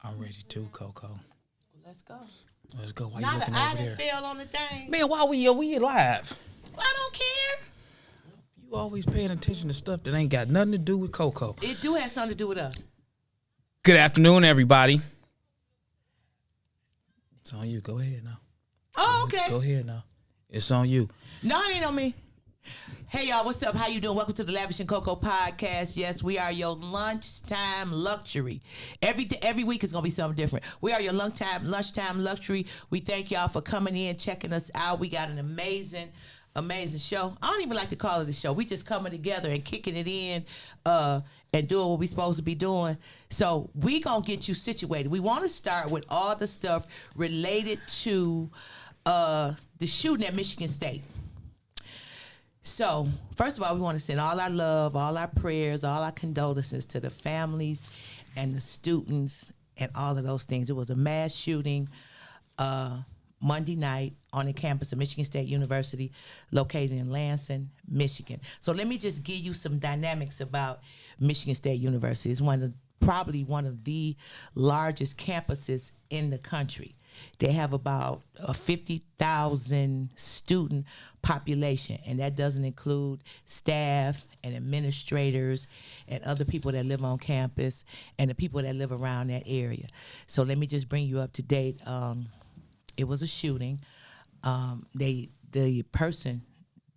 I'm ready too, Coco. Let's go. Let's go. Why Not you looking an eye over that there? fell on the thing. Man, why we live? I don't care. You always paying attention to stuff that ain't got nothing to do with Coco. It do have something to do with us. Good afternoon, everybody. It's on you. Go ahead now. Oh, okay. Go ahead now. It's on you. No, it ain't on me. Hey, y'all. What's up? How you doing? Welcome to the Lavish and Coco podcast. Yes, we are your lunchtime luxury. Every week is going to be something different. We are your lunchtime luxury. We thank y'all for coming in, checking us out. We got an amazing show. I don't even like to call it a show. We just coming together and kicking it in and doing what we supposed to be doing. So we going to get you situated. We want to start with all the stuff related to the shooting at Michigan State. So, first of all, we want to send all our love, all our prayers, all our condolences to the families and the students and all of those things. It was a mass shooting Monday night on the campus of Michigan State University, located in Lansing, Michigan. So let me just give you some dynamics about Michigan State University. It's probably one of the largest campuses in the country. They have about a 50,000 student population, and that doesn't include staff and administrators and other people that live on campus and the people that live around that area. So let me just bring you up to date. It was a shooting. The person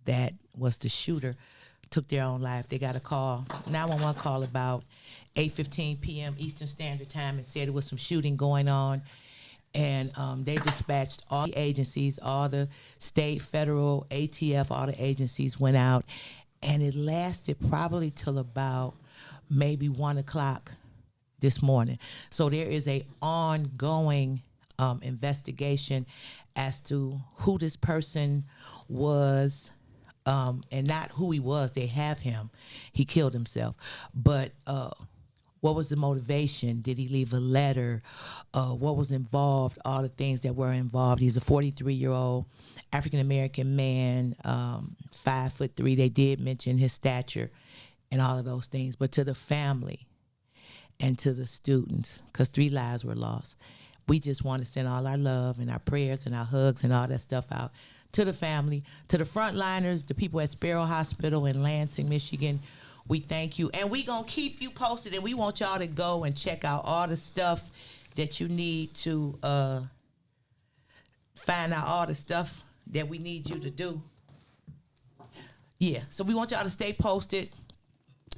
that was the shooter took their own life. They got a call, 911 call about 8:15 p.m. Eastern Standard Time, and said there was some shooting going on. And they dispatched all the agencies, all the state, federal, ATF, all the agencies went out. And it lasted probably till about maybe 1 o'clock this morning. So there is a ongoing investigation as to who this person was, and not who he was. They have him. He killed himself. But what was the motivation? Did he leave a letter? What was involved? All the things that were involved. He's a 43-year-old African-American man, 5'3". They did mention his stature and all of those things. But to the family and to the students, because 3 lives were lost, we just want to send all our love and our prayers and our hugs and all that stuff out to the family, to the frontliners, the people at Sparrow Hospital in Lansing, Michigan. We thank you, and we gonna keep you posted, and we want y'all to go and check out all the stuff that you need to find out all the stuff that we need you to do. Yeah, so we want y'all to stay posted,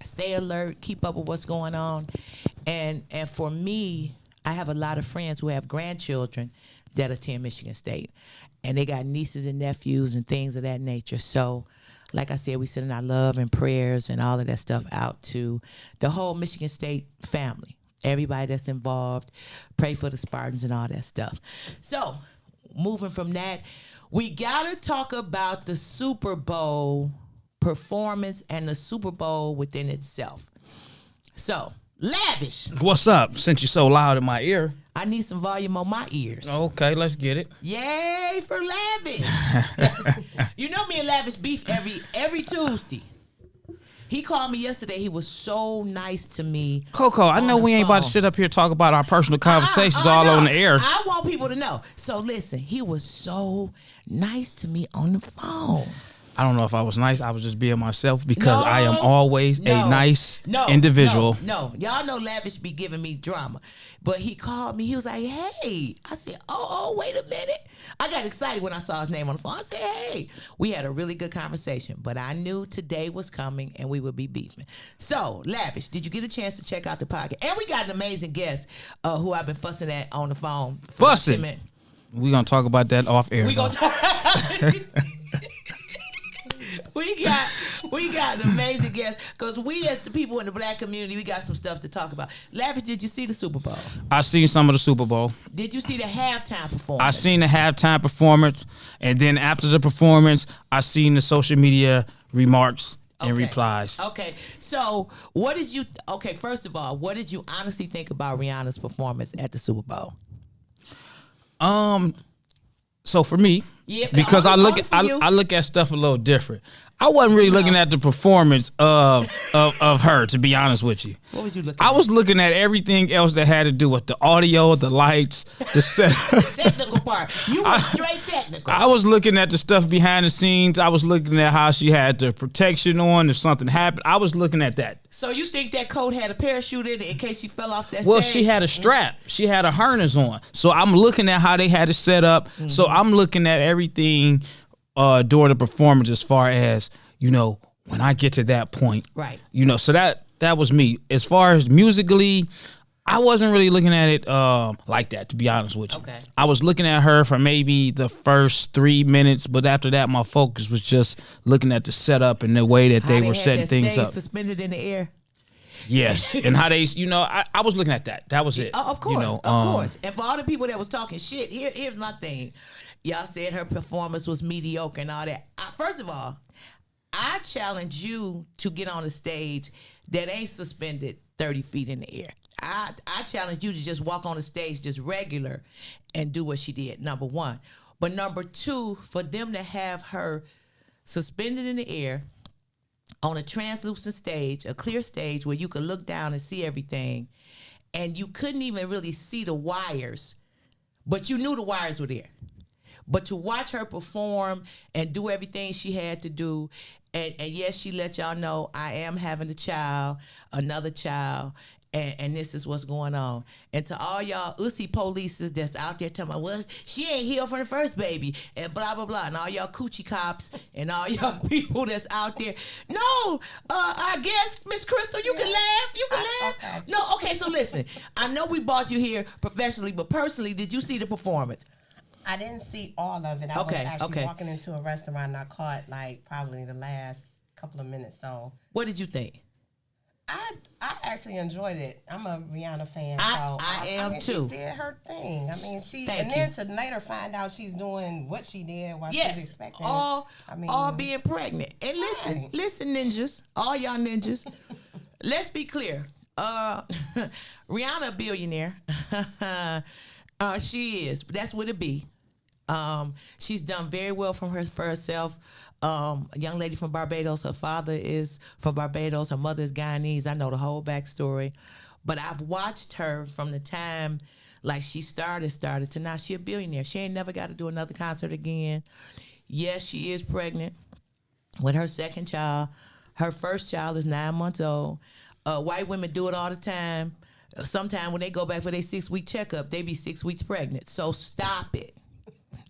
stay alert, keep up with what's going on, and for me, I have a lot of friends who have grandchildren that attend Michigan State, and they got nieces and nephews and things of that nature. So, like I said, we sending our love and prayers and all of that stuff out to the whole Michigan State family, everybody that's involved. Pray for the Spartans and all that stuff. So, moving from that, we got to talk about the Super Bowl performance and the Super Bowl within itself. So, Lavish. What's up? Since you're so loud in my ear. I need some volume on my ears. Okay, let's get it. Yay for Lavish. You know me and Lavish beef every Tuesday. He called me yesterday. He was so nice to me. Coco, I know we ain't about to sit up here and talk about our personal conversations all on the air. I want people to know. So listen, he was so nice to me on the phone. I don't know if I was nice. I was just being myself because I am always a nice individual. No, y'all know Lavish be giving me drama. But he called me. He was like, hey. I said, oh, wait a minute. I got excited when I saw his name on the phone. I said, hey. We had a really good conversation. But I knew today was coming and we would be beefing. So, Lavish, did you get a chance to check out the podcast? And we got an amazing guest who I've been fussing at on the phone. Fussing? We're going to talk about that off air. We're going to talk. We got an amazing guest because we as the people in the black community, we got some stuff to talk about. Lavish, did you see the Super Bowl? I seen some of the Super Bowl. Did you see the halftime performance? I seen the halftime performance, and then after the performance, I seen the social media remarks and replies. Okay, so first of all, what did you honestly think about Rihanna's performance at the Super Bowl? So for me, Yeah, because only for you. I look at stuff a little different. I wasn't really looking at the performance of her, to be honest with you. What was you looking I at? was looking at everything else that had to do with the audio, the lights, the set. Technical part. You were straight technical. I was looking at the stuff behind the scenes. I was looking at how she had the protection on if something happened. I was looking at that. So you think that coat had a parachute in it in case she fell off that Well, stage? she had a strap. She had a harness on. So I'm looking at how they had it set up. So I'm looking at everything during the performance as far as, when I get to that point. Right. So that was me. As far as musically, I wasn't really looking at it like that, to be honest with you. Okay. I was looking at her for maybe the first 3 minutes, but after that, my focus was just looking at the setup and the way that they were setting things up. Suspended in the air. Yes, and how they, I was looking at that. That was it. Of course, of course. And for all the people that was talking shit, here's my thing. Y'all said her performance was mediocre and all that. First of all, I challenge you to get on a stage that ain't suspended 30 feet in the air. I challenge you to just walk on the stage just regular and do what she did, number one. But number two, for them to have her suspended in the air on a translucent stage, a clear stage where you could look down and see everything, and you couldn't even really see the wires, but you knew the wires were there. But to watch her perform and do everything she had to do, and yes, she let y'all know, I am having another child, and this is what's going on. And to all y'all ussy polices that's out there talking about, well, she ain't healed from the first baby, and blah, blah, blah, and all y'all coochie cops and all y'all people that's out there. No, I guess, Miss Crystal, you can laugh. You can laugh. Okay. No, okay, so listen. I know we brought you here professionally, but personally, did you see the performance? I didn't see all of it. I was actually walking into a restaurant and I caught probably the last couple of minutes. So What did you think? I actually enjoyed it. I'm a Rihanna fan. I am too. She did her thing. I mean, Thank then to later find out she's doing what she did while she's expecting. all being pregnant. And listen, ninjas, all y'all ninjas. Let's be clear. Rihanna a billionaire. She is. That's what it be. She's done very well for herself. A young lady from Barbados. Her father is from Barbados. Her mother is Guyanese. I know the whole backstory. But I've watched her from the time she started to now. She a billionaire. She ain't never got to do another concert again. Yes, she is pregnant with her second child. Her first child is 9 months old. White women do it all the time. Sometimes when they go back for their 6-week checkup, they be 6 weeks pregnant. So stop it.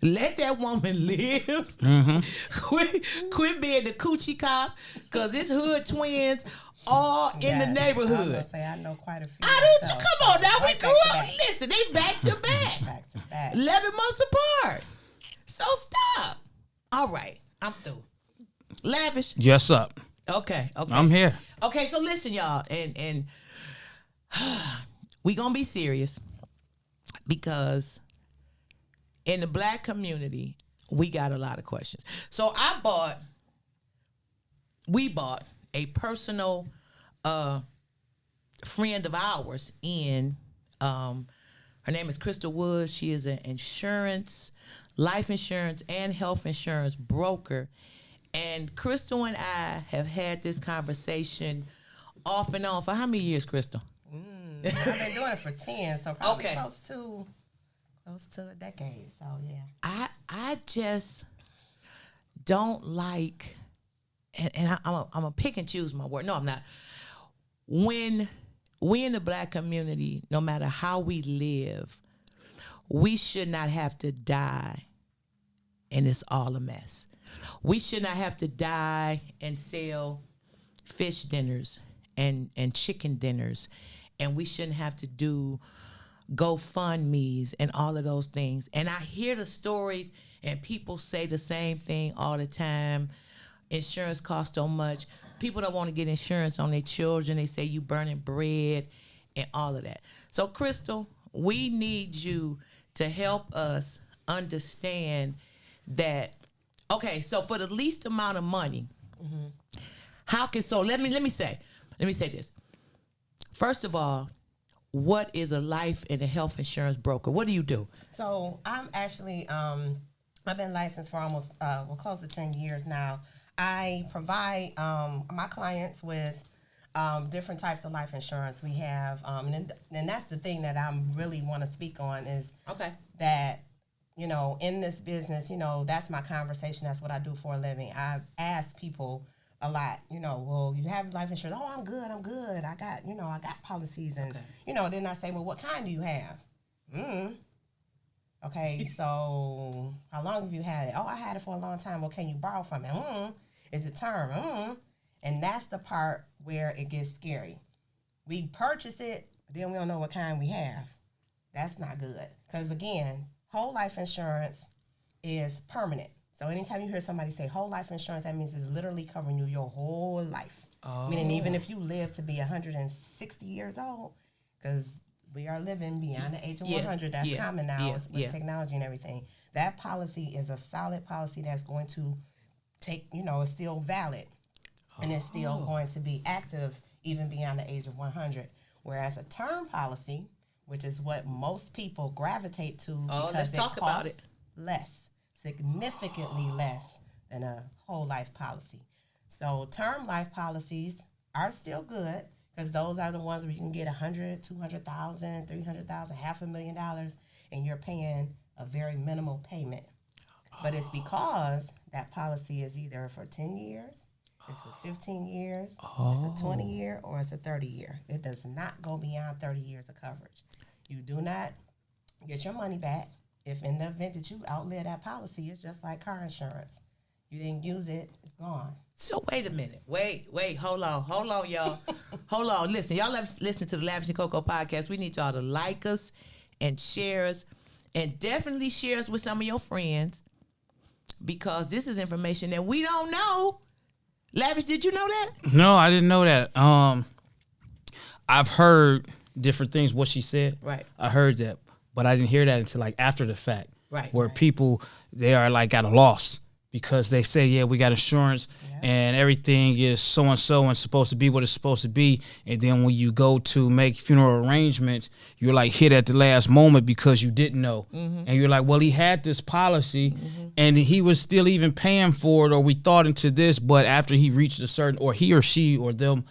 Let that woman live. Mm-hmm. Quit being the coochie cop, because it's hood twins all in the neighborhood. I was gonna say, I know quite a few. Come on now, we grew up. Listen, they back to back. Back to back. 11 months apart. So stop. All right, I'm through. Lavish. Yes, up. Okay. I'm here. Okay, so listen, y'all, and we gonna be serious, because in the black community, we got a lot of questions. So we bought a personal friend of ours in, her name is Crystal Woods. She is an life insurance and health insurance broker. And Crystal and I have had this conversation off and on for how many years, Crystal? I've been doing it for 10, so probably close to a decade. So yeah. I just don't like, and I'm a pick and choose my word. No, I'm not. When we in the black community, no matter how we live, we should not have to die, and it's all a mess. We should not have to die and sell fish dinners and chicken dinners, and we shouldn't have to do GoFundMe's and all of those things. And I hear the stories, and people say the same thing all the time. Insurance costs so much. People don't want to get insurance on their children. They say you burning bread and all of that. So, Crystal, we need you to help us understand that. Okay, so for the least amount of money, let me say this. First of all, what is a life and a health insurance broker? What do you do? So I'm actually I've been licensed for almost, close to 10 years now. I provide my clients with different types of life insurance. We have, and that's the thing that I really want to speak on is that, you know, in this business, you know, that's my conversation. That's what I do for a living. I ask people a lot, you know, well, you have life insurance. Oh, I'm good. I got policies. And, you know, then I say, well, what kind do you have? Okay, so how long have you had it? Oh, I had it for a long time. Well, can you borrow from it? Is it term? And that's the part where it gets scary. We purchase it, then we don't know what kind we have. That's not good. Because, again, whole life insurance is permanent. So anytime you hear somebody say whole life insurance, that means it's literally covering you your whole life. Meaning even if you live to be 160 years old, because we are living beyond the age of 100. That's common now with technology and everything. That policy is a solid policy that's going to take, you know, it's still valid. And it's still going to be active even beyond the age of 100. Whereas a term policy, which is what most people gravitate to because it costs less, significantly less than a whole life policy. So term life policies are still good, because those are the ones where you can get $100,000, $200,000, $300,000, $500,000, and you're paying a very minimal payment. But it's because that policy is either for 10 years, it's for 15 years, it's a 20-year, or it's a 30-year. It does not go beyond 30 years of coverage. You do not get your money back if in the event that you outlive that policy. It's just like car insurance. You didn't use it, it's gone. So wait a minute. Wait, hold on, y'all. Hold on. Listen, y'all listen to the Lavish and Coco podcast. We need y'all to like us and share us, and definitely share us with some of your friends, because this is information that we don't know. Lavish, did you know that? No, I didn't know that. I've heard different things, what she said. Right. I heard that, but I didn't hear that until like after the fact. Right. Where people, they are like at a loss because they say, yeah, we got insurance and everything is so-and-so and supposed to be what it's supposed to be. And then when you go to make funeral arrangements, you're like hit at the last moment because you didn't know. And you're like, well, he had this policy and he was still even paying for it, or we thought into this, but after he reached a certain, or he or she or them,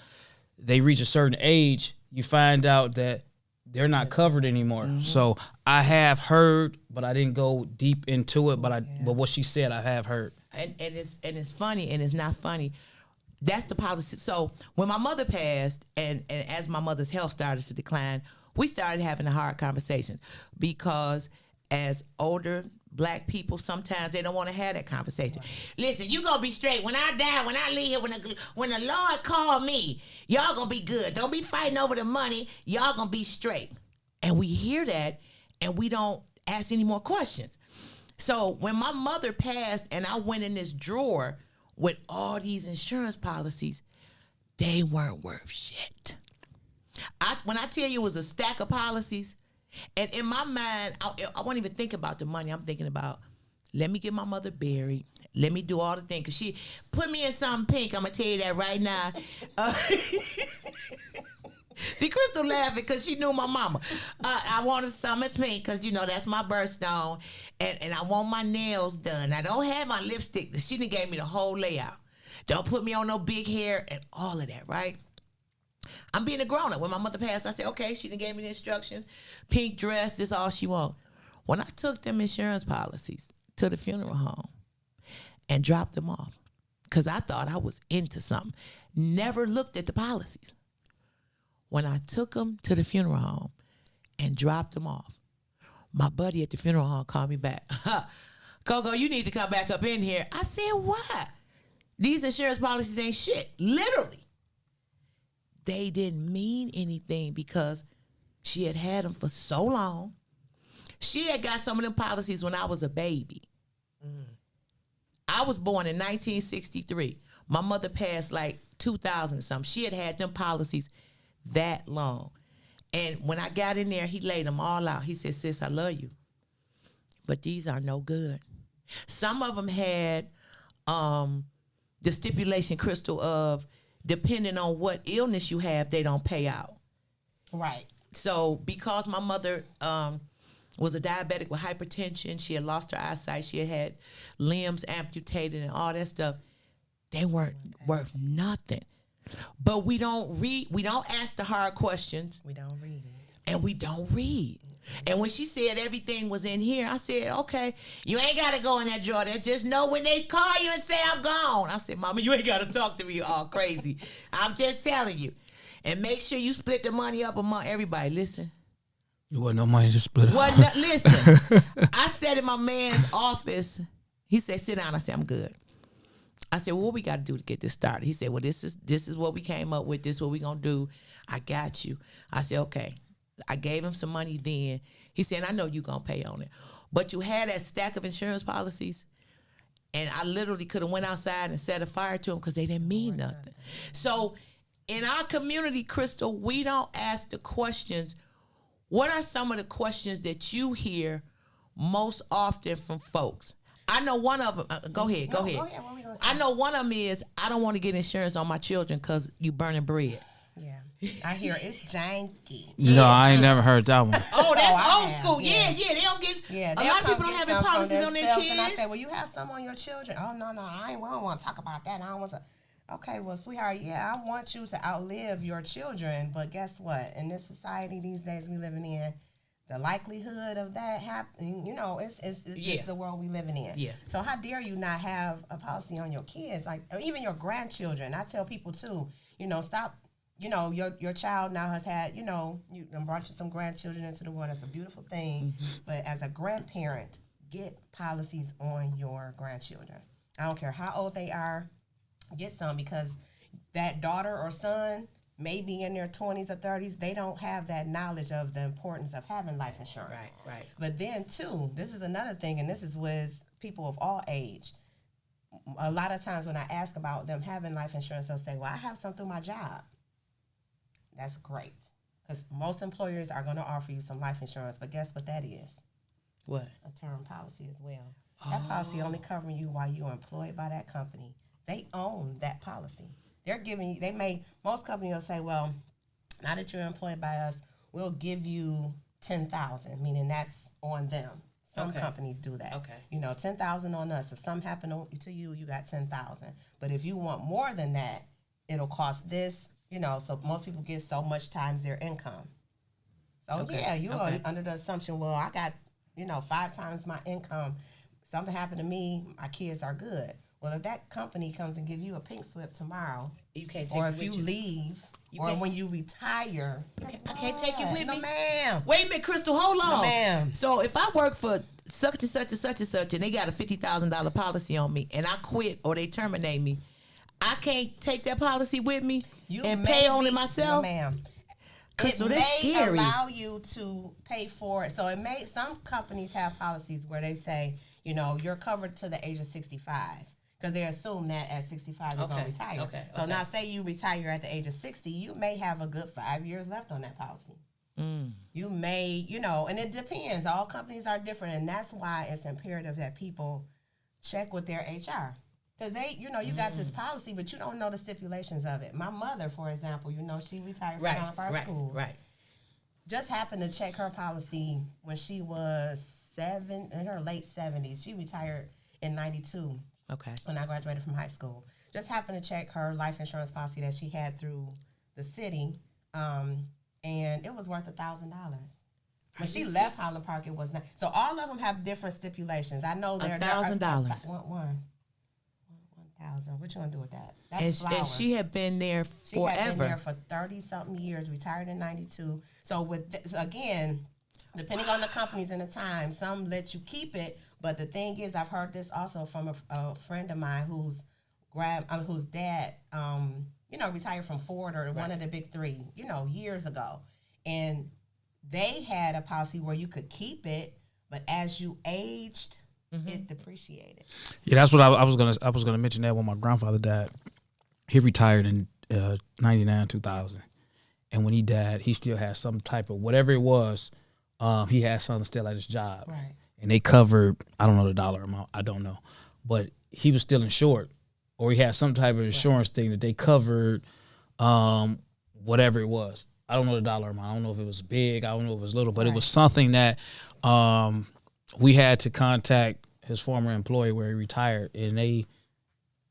they reach a certain age, you find out that they're not covered anymore. So I have heard, but I didn't go deep into it. But but what she said, I have heard. And it's funny, and it's not funny. That's the policy. So when my mother passed, and as my mother's health started to decline, we started having a hard conversation, because as older Black people, sometimes they don't want to have that conversation. Right. Listen, you gonna be straight. When I die, when I leave here, when the Lord call me, y'all gonna be good. Don't be fighting over the money. Y'all gonna be straight. And we hear that, and we don't ask any more questions. So when my mother passed, and I went in this drawer with all these insurance policies, they weren't worth shit. When I tell you it was a stack of policies, and in my mind, I won't even think about the money. I'm thinking about, let me get my mother buried. Let me do all the things. Because she put me in something pink. I'm going to tell you that right now. See, Crystal laughing because she knew my mama. I wanted something pink because, you know, that's my birthstone. And I want my nails done. I don't have my lipstick. She done gave me the whole layout. Don't put me on no big hair and all of that, right? I'm being a grown-up. When my mother passed, I said, okay, she done gave me the instructions. Pink dress, this all she want. When I took them insurance policies to the funeral home and dropped them off, because I thought I was into something, never looked at the policies. When I took them to the funeral home and dropped them off, my buddy at the funeral home called me back. Coco, you need to come back up in here. I said, what? These insurance policies ain't shit. Literally. They didn't mean anything because she had had them for so long. She had got some of them policies when I was a baby. I was born in 1963. My mother passed like 2000 or something. She had had them policies that long. And when I got in there, he laid them all out. He said, sis, I love you, but these are no good. Some of them had the stipulation, Crystal, of depending on what illness you have, they don't pay out. Right. So because my mother was a diabetic with hypertension. She had lost her eyesight. She had limbs amputated and all that stuff. They weren't worth nothing. But we don't read. We don't ask the hard questions. We don't read. And we don't read. And when she said everything was in here, I said, okay, you ain't got to go in that drawer. Just know when they call you and say I'm gone. I said, Mama, you ain't got to talk to me all crazy. I'm just telling you. And make sure you split the money up among everybody. Listen. There wasn't no money to split up. Listen, I sat in my man's office. He said, sit down. I said, I'm good. I said, well, what we got to do to get this started? He said, well, this is what we came up with. This is what we going to do. I got you. I said, okay. I gave him some money then. He said, I know you going to pay on it. But you had that stack of insurance policies, and I literally could have went outside and set a fire to them because they didn't mean nothing. So in our community, Crystal, we don't ask the questions. What are some of the questions that you hear most often from folks? I know one of them. Go ahead. Go ahead. What we gonna say? I know one of them is, I don't want to get insurance on my children because you burning bread. Yeah. I hear it's janky. No, I ain't never heard that one. Oh, that's I old have, school. yeah. They don't get. Yeah, A lot of people don't have any policies on their kids. And I say, well, you have some on your children. Oh, no, I don't want to talk about that. I don't want to. Okay, well, sweetheart, yeah, I want you to outlive your children, but guess what? In this society these days we living in, the likelihood of that happening, it's the world we living in. Yeah. So how dare you not have a policy on your kids, like, or even your grandchildren? I tell people too, stop. Your child now has had, you brought you some grandchildren into the world. That's a beautiful thing. Mm-hmm. But as a grandparent, get policies on your grandchildren. I don't care how old they are, get some, because that daughter or son may be in their 20s or 30s. They don't have that knowledge of the importance of having life insurance. Right. But then, too, this is another thing, and this is with people of all age. A lot of times when I ask about them having life insurance, they'll say, well, I have some through my job. That's great, because most employers are going to offer you some life insurance, but guess what that is? What? A term policy as well. That policy only covering you while you're employed by that company. They own that policy. They're giving you, most companies will say, well, now that you're employed by us, we'll give you $10,000, meaning that's on them. Some companies do that. Okay. $10,000 on us. If something happened to you, you got $10,000. But if you want more than that, it'll cost this. So most people get so much times their income. So you are under the assumption, well, I got, 5 times my income. Something happened to me, my kids are good. Well, if that company comes and give you a pink slip tomorrow, you can't take or it if with you you. Leave, or when you retire, I can't take you with me. No, ma'am. Wait a minute, Crystal, hold on. No, ma'am. So if I work for such and such and such and such, and they got a $50,000 policy on me, and I quit or they terminate me, I can't take that policy with me and pay on it myself? No, ma'am. Crystal, it that's may scary. allow you to pay for it. So some companies have policies where they say, you're covered to the age of 65. Because they assume that at 65 you're going to retire. So now say you retire at the age of 60, you may have a good 5 years left on that policy. You may, and it depends. All companies are different, and that's why it's imperative that people check with their HR. Because they, you got this policy, but you don't know the stipulations of it. My mother, for example, she retired from one of our schools. Right. Just happened to check her policy when she was in her late 70s. She retired in 92. Okay. When I graduated from high school. Just happened to check her life insurance policy that she had through the city, and it was worth $1,000. When she left Highland Park, it was not. So all of them have different stipulations. I know there $1,000. $1,000. What you gonna do with that? That's and she had been there forever. She had been there for 30-something years, retired in 92. So with this, again, depending on the companies and the time, some let you keep it. But the thing is, I've heard this also from a friend of mine whose dad, retired from Ford or one of the big three, years ago. And they had a policy where you could keep it, but as you aged, it depreciated. Yeah, that's what I was gonna mention that when my grandfather died. He retired in 99, 2000. And when he died, he still had some type of, whatever it was, he had something still at his job. Right. And they covered, I don't know the dollar amount, I don't know. But he was still insured. Or he had some type of insurance thing that they covered, whatever it was. I don't know the dollar amount. I don't know if it was big. I don't know if it was little, but Right. it was something that we had to contact his former employer where he retired, and they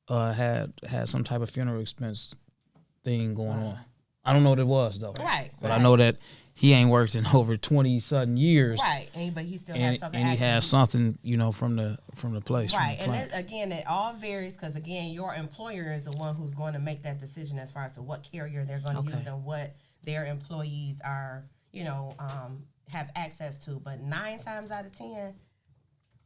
had some type of funeral expense thing going on. I don't know what it was though. Right. But right. I know that he ain't worked in over 20-something years. Right, but he still has And, something. and he active. has something, from the place. Right, from the and plant. again, it all varies because again, your employer is the one who's going to make that decision as far as to what carrier they're going to use and what their employees are, have access to. But 9 times out of 10,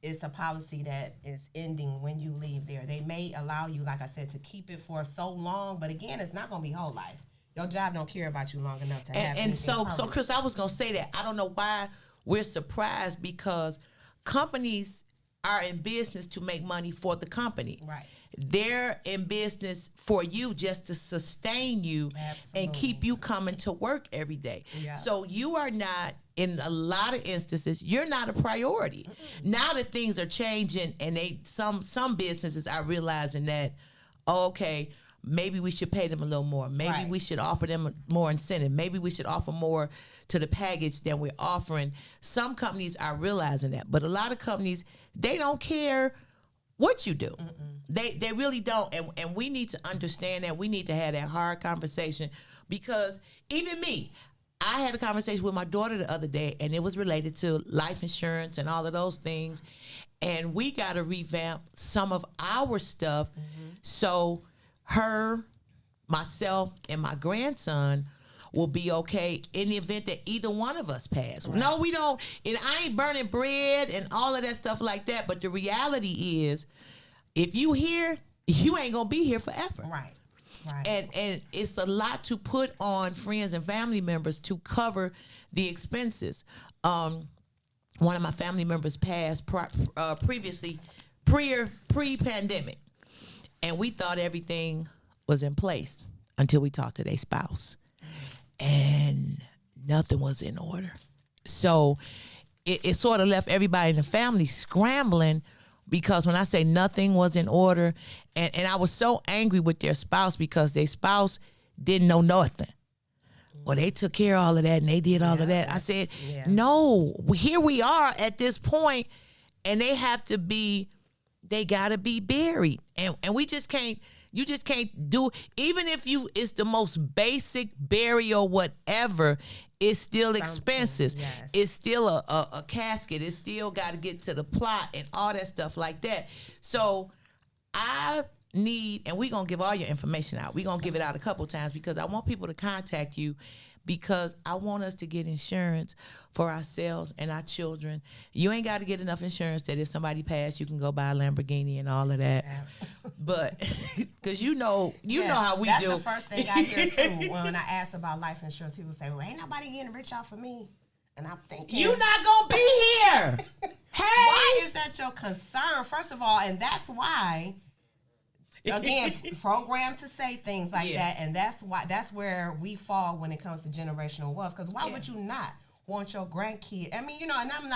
it's a policy that is ending when you leave there. They may allow you, like I said, to keep it for so long, but again, it's not going to be whole life. Your job don't care about you long enough to have. And so Chris, I was gonna say that I don't know why we're surprised, because companies are in business to make money for the company. Right. They're in business for you just to sustain you and keep you coming to work every day. Yeah. So you are not, in a lot of instances, you're not a priority. Now that things are changing, and some businesses are realizing that, okay, maybe we should pay them a little more. Maybe Right. we should offer them more incentive. Maybe we should offer more to the package than we're offering. Some companies are realizing that, but a lot of companies, they don't care what you do. They really don't, and we need to understand that. We need to have that hard conversation, because even me, I had a conversation with my daughter the other day, and it was related to life insurance and all of those things, and we got to revamp some of our stuff so her, myself, and my grandson will be okay in the event that either one of us pass. Right. No, we don't. And I ain't burning bread and all of that stuff like that. But the reality is, if you here, you ain't gonna be here forever. Right. Right. And it's a lot to put on friends and family members to cover the expenses. One of my family members passed previously, pre-pandemic. And we thought everything was in place until we talked to their spouse. And nothing was in order. So it sort of left everybody in the family scrambling, because when I say nothing was in order, and I was so angry with their spouse, because their spouse didn't know nothing. Well, they took care of all of that, and they did all of that. I said, no, here we are at this point, and they got to be buried. And we just can't, you just can't do, even if it's the most basic burial, whatever, it's still expensive. Yes. It's still a casket. It's still got to get to the plot and all that stuff like that. So I need, and we're going to give all your information out. We're going to give it out a couple times, because I want people to contact you, because I want us to get insurance for ourselves and our children. You ain't got to get enough insurance that if somebody passed, you can go buy a Lamborghini and all of that. But because you know how we do. That's the first thing I hear too when I ask about life insurance. People say, "Well, ain't nobody getting rich off of me," and I'm thinking, "You not gonna be here." Hey, why is that your concern? First of all, and that's why. Again, programmed to say things like that, and that's where we fall when it comes to generational wealth. Because why would you not want your grandkid? I mean, and I'm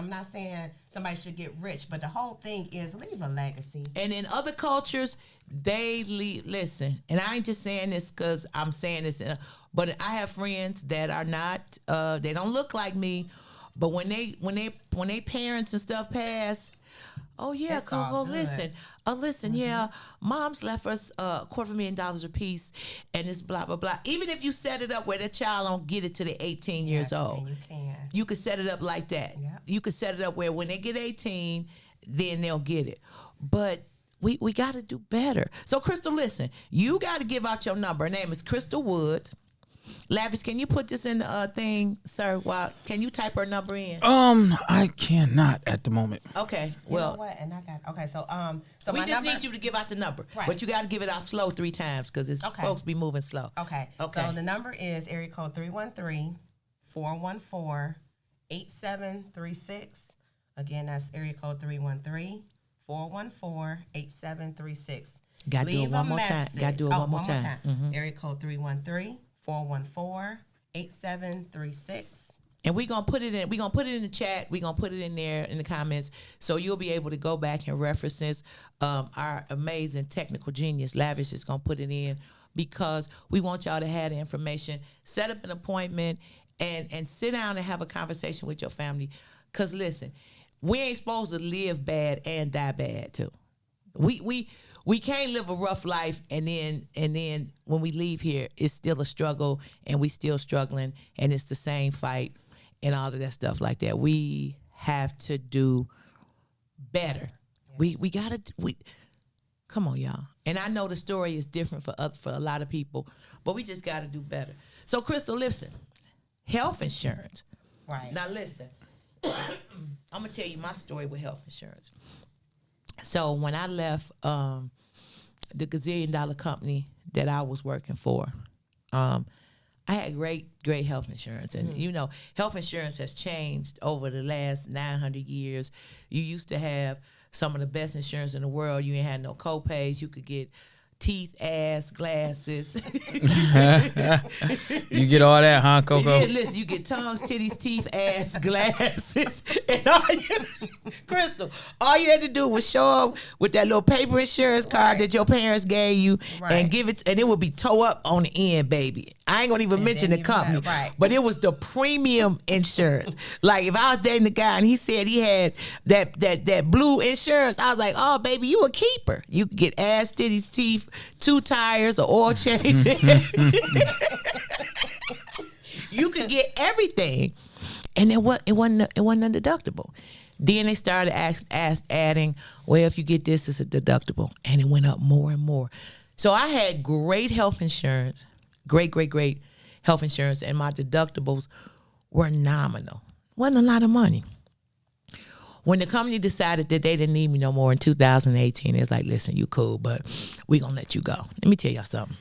not saying somebody should get rich, but the whole thing is leave a legacy. And in other cultures, they listen, and I ain't just saying this because I'm saying this, but I have friends that are not, they don't look like me, but when they parents and stuff pass. Oh yeah, it's Coco, listen, yeah, mom's left us $250,000 a piece, and it's blah blah blah. Even if you set it up where the child don't get it till they're 18 years old, you could set it up like that. Yep. You could set it up where when they get 18, then they'll get it. But we got to do better. So Crystal, listen, you got to give out your number. Her name is Crystal Woods. Lavish, can you put this in the thing, sir? Can you type her number in? I cannot at the moment. Okay, well, you know what? And I got so we my just number, need you to give out the number, right. But you got to give it out slow 3 times because folks be moving slow. Okay. So the number is area code 313-414-8736. Again, that's area code 313-414-8736. Got to do it one more time. Got to do it one more time. Mm-hmm. Area code 313-414-8736. And we're gonna put it in. We're gonna put it in the chat. We're gonna put it in there in the comments, so you'll be able to go back and reference this. Our amazing technical genius Lavish is gonna put it in. because we want y'all to have the information. Set up an appointment and sit down and have a conversation with your family. Because listen, we ain't supposed to live bad and die bad too. We can't live a rough life and then when we leave here, it's still a struggle and we still struggling and it's the same fight and all of that stuff like that. We have to do better. Yes. We gotta come on, y'all. And I know the story is different for a lot of people, but we just gotta do better. So Crystal, listen, health insurance. Right. Now listen, I'm gonna tell you my story with health insurance. So when I left the gazillion-dollar company that I was working for, I had great health insurance. And, you know, health insurance has changed over the last 900 years. You used to have some of the best insurance in the world. You ain't had no co-pays. You could get teeth, ass, glasses. You get all that, huh, Coco? Yeah, listen, you get tongues, titties, teeth, ass, glasses, and Crystal, all you had to do was show up with that little paper insurance card that your parents gave you and give it, and it would be toe up on the end, baby. I ain't gonna even mention the company, but it was the premium insurance. Like if I was dating a guy and he said he had that blue insurance, I was like, oh baby, you a keeper. You could get ass, titties, teeth, 2 tires, or oil change. You could get everything, and it wasn't deductible. Then they started adding, well, if you get this, it's a deductible, and it went up more and more. So I had great health insurance, great health insurance, and my deductibles were nominal. Wasn't a lot of money. When the company decided that they didn't need me no more in 2018, it's like, listen, you cool, but we gonna let you go. Let me tell y'all something.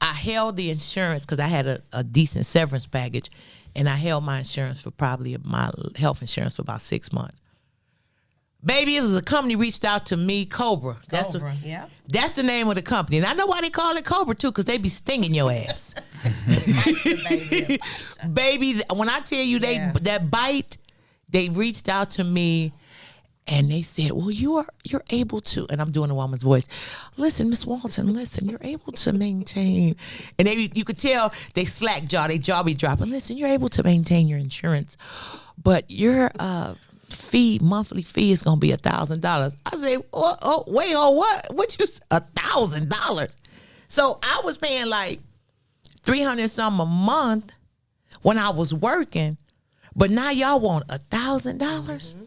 I held the insurance because I had a decent severance package, and I held my insurance for my health insurance for about 6 months. Baby, it was a company reached out to me, Cobra. That's the name of the company. And I know why they call it Cobra, too, because they be stinging your ass. Baby, when I tell you that bite, they reached out to me and they said, well, you're able to, and I'm doing a woman's voice. Listen, Miss Walton, listen, you're able to maintain. And you could tell they slack jaw, they jaw be dropping. Listen, you're able to maintain your insurance, but your monthly fee is going to be $1,000. I say, wait, what? What you, $1,000? So I was paying like $300 something a month when I was working, but now y'all want $1,000? Mm-hmm.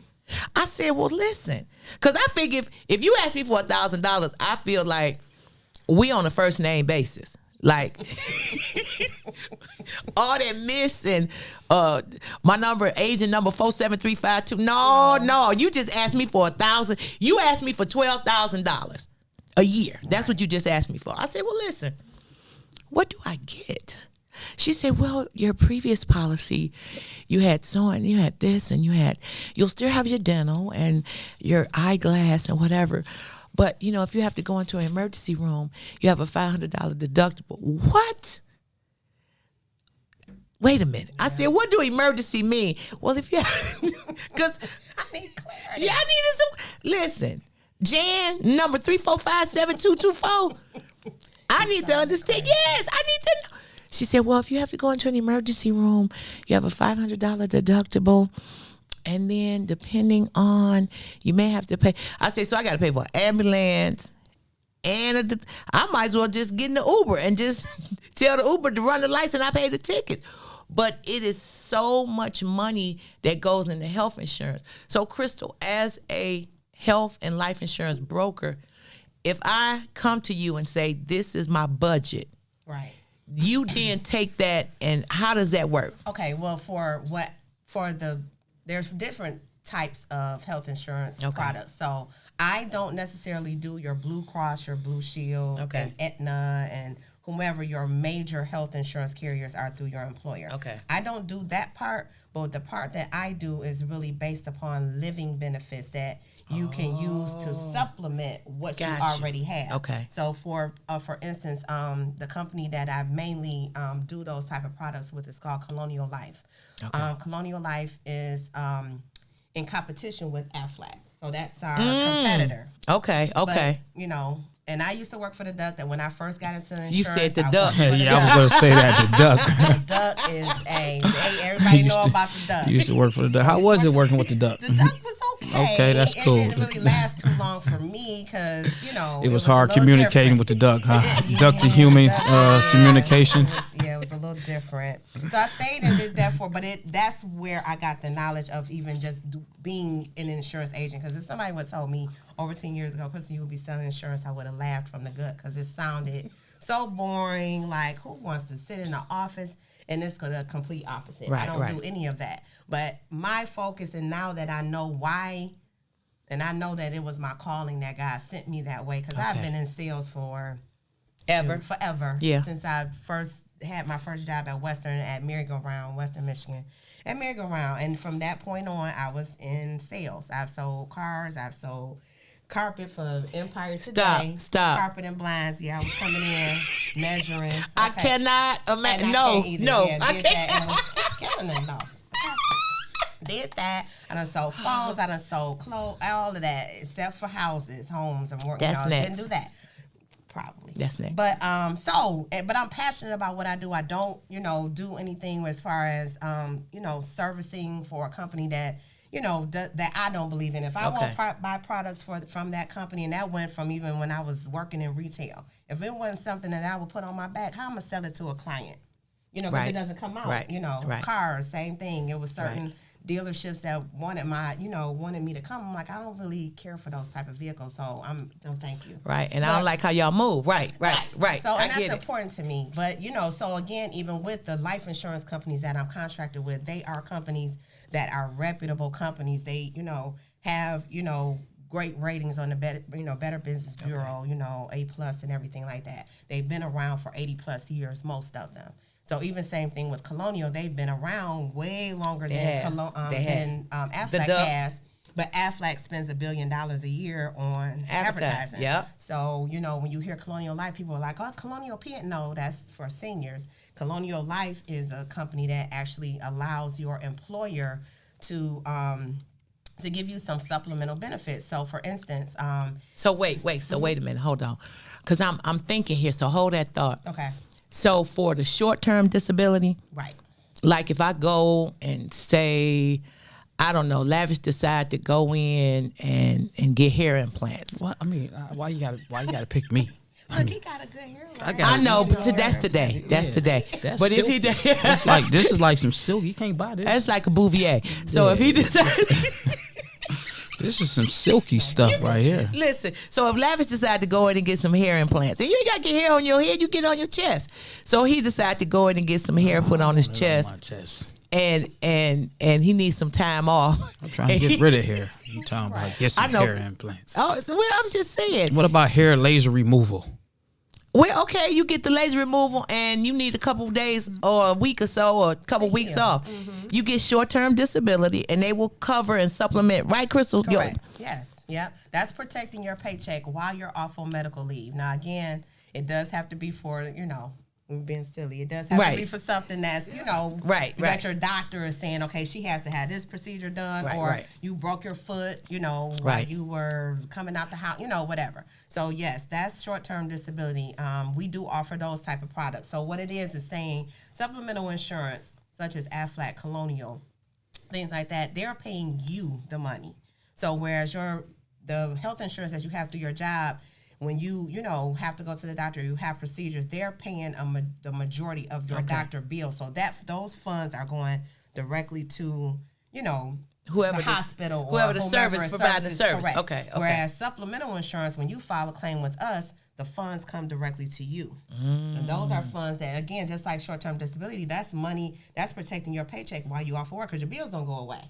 I said, well, listen, because I figure if you ask me for $1,000, I feel like we on a first name basis. Like all that miss and my number, agent number 47352. No, you just asked me for $1,000. You asked me for $12,000 a year. That's what you just asked me for. I said, well, listen, what do I get? She said, well, your previous policy, you had so and you had this and you'll still have your dental and your eyeglass and whatever. But, you know, if you have to go into an emergency room, you have a $500 deductible. What? Wait a minute. I said, what do emergency mean? Well, if you have, because I need clarity. Yeah, I needed some. Listen, Jan, number 3457224. I need to understand. Yes, I need to know. She said, well, if you have to go into an emergency room, you have a $500 deductible. And then depending on, you may have to pay. I say, so I got to pay for an ambulance. And I might as well just get in the Uber and just tell the Uber to run the lights and I pay the ticket. But it is so much money that goes into health insurance. So, Crystal, as a health and life insurance broker, if I come to you and say, this is my budget. Right. You then take that, and how does that work? Okay, well, there's different types of health insurance products. So I don't necessarily do your Blue Cross, your Blue Shield, and Aetna, and whomever your major health insurance carriers are through your employer. Okay. I don't do that part, but the part that I do is really based upon living benefits that you can use to supplement what you already have. Okay. So for instance, the company that I mainly do those type of products with is called Colonial Life. Okay. Colonial Life is in competition with Aflac. So that's our competitor. Okay. But, you know, And I used to work for the Duck. That when I first got into insurance, You said the Duck. Yeah, I was going to say that, the Duck. The Duck is everybody know about the Duck. You used to work for the Duck. How was it working with the Duck? The Duck was okay. Okay, that's cool. It didn't really last too long for me because, it was hard communicating with the Duck, huh? Duck to human communication. Yeah, it was a little different. So I stayed and did that but that's where I got the knowledge of even just being an insurance agent. Because if somebody would have told me over 10 years ago, Kristen, you would be selling insurance, I would have laughed from the gut because it sounded so boring. Like, who wants to sit in the office? And it's the complete opposite. Right, I don't do any of that. But my focus, and now that I know why, and I know that it was my calling that God sent me that way, because I've been in sales forever. Yeah. Since I first had my first job at Merry-Go-Round, Western Michigan, at Merry-Go-Round. And from that point on, I was in sales. I've sold cars. I've sold carpet for Empire Today. Stop. Carpet and blinds. Yeah, I was coming in, measuring. Okay. I cannot imagine. No, I can't. Killing them, no. Did that. I done sold phones. I done sold clothes. All of that, except for houses, homes, and work. That's next. Didn't do that. Probably. That's next. But but I'm passionate about what I do. I don't, do anything as far as servicing for a company that that I don't believe in. If I want buy products from that company, and that went from even when I was working in retail. If it wasn't something that I would put on my back, how am I gonna sell it to a client? Because it doesn't come out. Right. Cars, same thing. It was certain dealerships that wanted me to come. I'm like, I don't really care for those type of vehicles, so no, thank you. Right, and I don't like how y'all move. Right. So, and that's important to me. But, so again, even with the life insurance companies that I'm contracted with, they are companies that are reputable companies. They, have, great ratings on the Better Business Bureau, A+ and everything like that. They've been around for 80 plus years, most of them. So even same thing with Colonial, they've been around way longer than Aflac has. But Aflac spends $1 billion a year on advertising. Yep. So, when you hear Colonial Life, people are like, oh, Colonial Penn. No, that's for seniors. Colonial Life is a company that actually allows your employer to give you some supplemental benefits. So, for instance, So wait a minute, hold on, because I'm thinking here. So hold that thought. Okay. So for the short-term disability, right? Like if I go and say, I don't know, Lavish decide to go in and get hair implants. What? I mean, why you gotta pick me? Look, he got a good hairline. I know, but that's today. That's today. That's but silky. if he this is like some silk. You can't buy this. that's like a Bouvier. So if he decides. This is some silky stuff right here. Listen, so if Lavish decided to go in and get some hair implants, and you ain't got to get hair on your head, you get on your chest. So he decided to go in and get some hair put on his chest. On my chest. And he needs some time off. I'm trying to get rid of hair. You talking about get some hair implants. Oh, well, I'm just saying. What about hair laser removal? Well, okay, you get the laser removal and you need a couple of days or a week or so or a couple of weeks off. Mm-hmm. You get short-term disability and they will cover and supplement. Right, Crystal? Correct. Yes. Yep. That's protecting your paycheck while you're off on medical leave. Now, again, it does have to be for, we're being silly. It does have to be for something that's, that your doctor is saying, okay, she has to have this procedure done, or you broke your foot, while you were coming out the house, whatever. So yes, that's short-term disability. We do offer those type of products. So what it is saying supplemental insurance, such as Aflac, Colonial, things like that, they're paying you the money. So whereas the health insurance that you have through your job, when you have to go to the doctor, you have procedures, they're paying the majority of your doctor bill. So those funds are going directly to, whoever the hospital or whoever the service providing the service. Correct. Okay. Whereas supplemental insurance, when you file a claim with us, the funds come directly to you. And those are funds that, again, just like short-term disability, that's money that's protecting your paycheck while you're off of work because your bills don't go away.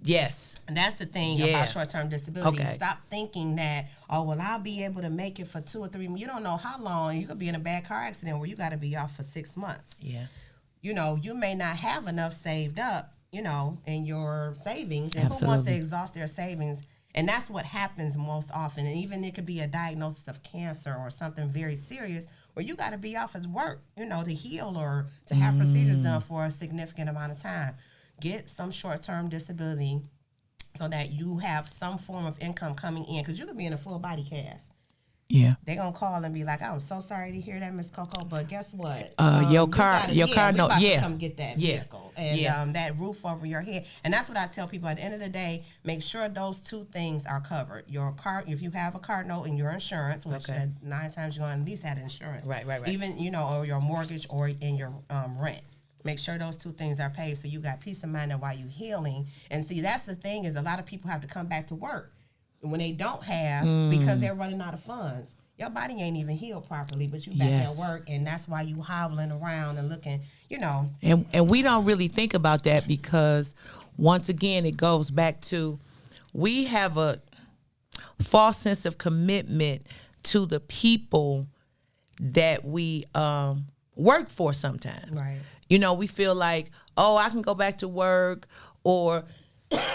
Yes. And that's the thing about short-term disability. Okay. Stop thinking that, I'll be able to make it for 2 or 3 months. You don't know how long. You could be in a bad car accident where you got to be off for 6 months. Yeah. You may not have enough saved up, in your savings. And who wants to exhaust their savings? And that's what happens most often. And even it could be a diagnosis of cancer or something very serious where you got to be off of work, to heal or to have procedures done for a significant amount of time. Get some short-term disability so that you have some form of income coming in, because you could be in a full body cast. Yeah. They're going to call and be like, I'm so sorry to hear that, Miss Coco, but guess what? Your car note, to come get that vehicle and that roof over your head. And that's what I tell people at the end of the day, make sure those two things are covered. Your car, if you have a car note and your insurance, which 9 times you're going to at least have insurance. Right. Even, or your mortgage or in your rent. Make sure those two things are paid so you got peace of mind while you're healing. And see, that's the thing is a lot of people have to come back to work. When they don't have, because they're running out of funds, your body ain't even healed properly, but you back at work, and that's why you hobbling around and looking, And we don't really think about that because, once again, it goes back to we have a false sense of commitment to the people that we work for sometimes. Right. We feel like, I can go back to work or...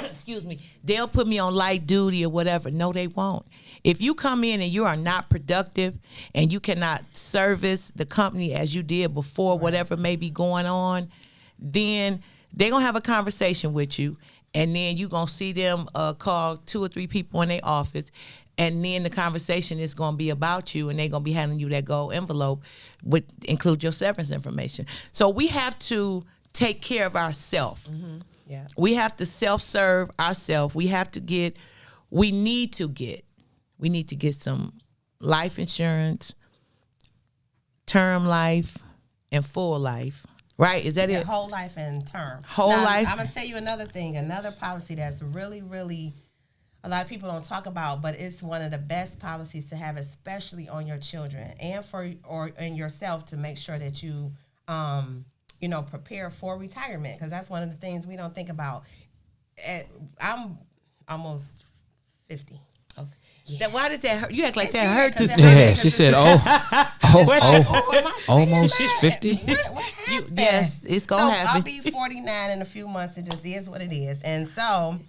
excuse me, they'll put me on light duty or whatever. No, they won't. If you come in and you are not productive and you cannot service the company as you did before, whatever may be going on, then they're going to have a conversation with you. And then you're going to see them call 2 or 3 people in their office. And then the conversation is going to be about you, and they're going to be handing you that gold envelope with include your severance information. So we have to take care of ourselves. Mm-hmm. Yeah. We have to self-serve ourselves. We need to get some life insurance, term life, and full life. Right? Is that it? Whole life and term. Life. I'm going to tell you another thing, another policy that's really, really a lot of people don't talk about, but it's one of the best policies to have, especially on your children and yourself, to make sure that you prepare for retirement, because that's one of the things we don't think about. I'm almost 50. Okay. Yeah. Why did that hurt? You act like that hurt to say. Yeah, she said, almost 50. Yes, it's going to happen. I'll be 49 in a few months. It just is what it is. And so,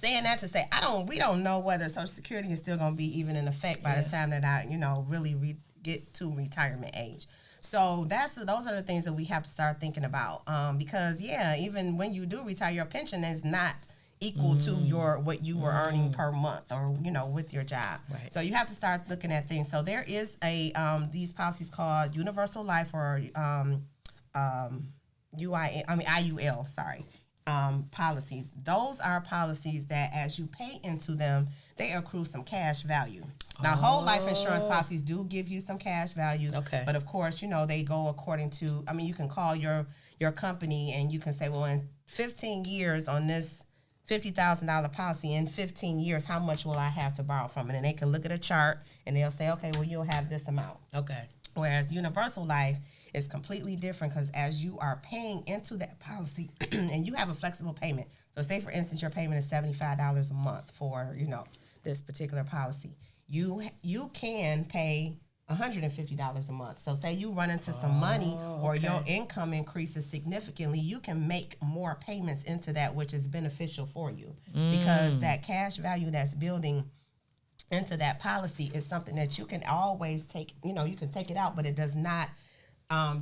saying that to say, we don't know whether Social Security is still going to be even in effect by the time that I, really get to retirement age. So those are the things that we have to start thinking about, because even when you do retire, your pension is not equal to what you were earning per month or with your job. Right. So you have to start looking at things. So there is these policies called Universal Life or IUL. Sorry. Policies. Those are policies that as you pay into them, they accrue some cash value. Now, whole life insurance policies do give you some cash value. Okay. But of course, they go according to, you can call your company and you can say, well, in 15 years on this $50,000 policy, in 15 years, how much will I have to borrow from it? And they can look at a chart and they'll say, okay, well, you'll have this amount. Okay. Whereas universal life is completely different, because as you are paying into that policy and you have a flexible payment. So say, for instance, your payment is $75 a month for, this particular policy. You can pay $150 a month. So say you run into some money or your income increases significantly, you can make more payments into that, which is beneficial for you, because that cash value that's building into that policy is something that you can always take, you can take it out, but it does not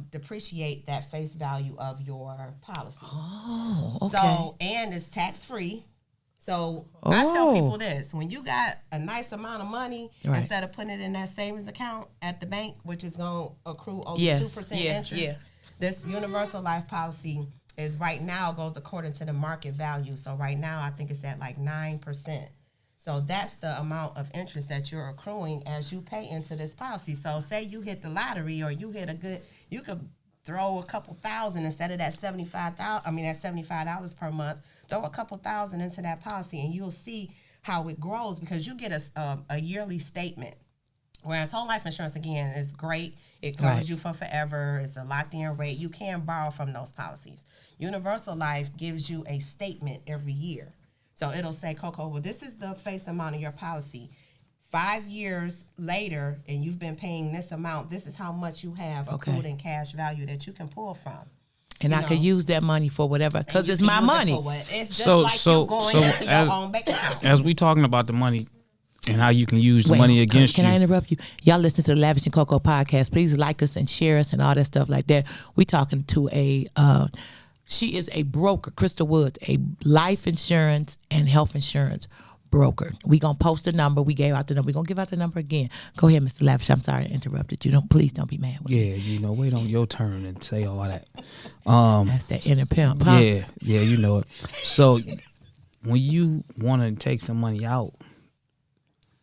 depreciate that face value of your policy. Oh, okay. So, and it's tax-free. So I tell people this: when you got a nice amount of money, instead of putting it in that savings account at the bank, which is going to accrue over 2% interest, this universal life policy is right now goes according to the market value. So right now, I think it's at like 9%. So that's the amount of interest that you're accruing as you pay into this policy. So say you hit the lottery or you hit you could throw a couple thousand instead of that $75 per month. Throw a couple thousand into that policy, and you'll see how it grows, because you get a yearly statement. Whereas whole life insurance, again, is great. It covers you for forever. It's a locked-in rate. You can borrow from those policies. Universal life gives you a statement every year. So it'll say, Coco, well, this is the face amount of your policy. 5 years later, and you've been paying this amount, this is how much you have accrued in cash value that you can pull from. And I could use that money for whatever, because it's my money. It's just like you going into your own bank account. As we talking about the money and how you can use the money against you. Can I interrupt you? Y'all listen to the Lavish and Coco podcast. Please like us and share us and all that stuff like that. We talking to she is a broker, Crystal Woods, a life insurance and health insurance broker. We gonna post the number. We gave out the number. We gonna give out the number again. Go ahead, Mr. Lavish. I'm sorry I interrupted you. Please don't be mad with me. Yeah, you know, wait on your turn and say all that. That's that inner pimp. Huh? Yeah, you know it. So when you want to take some money out,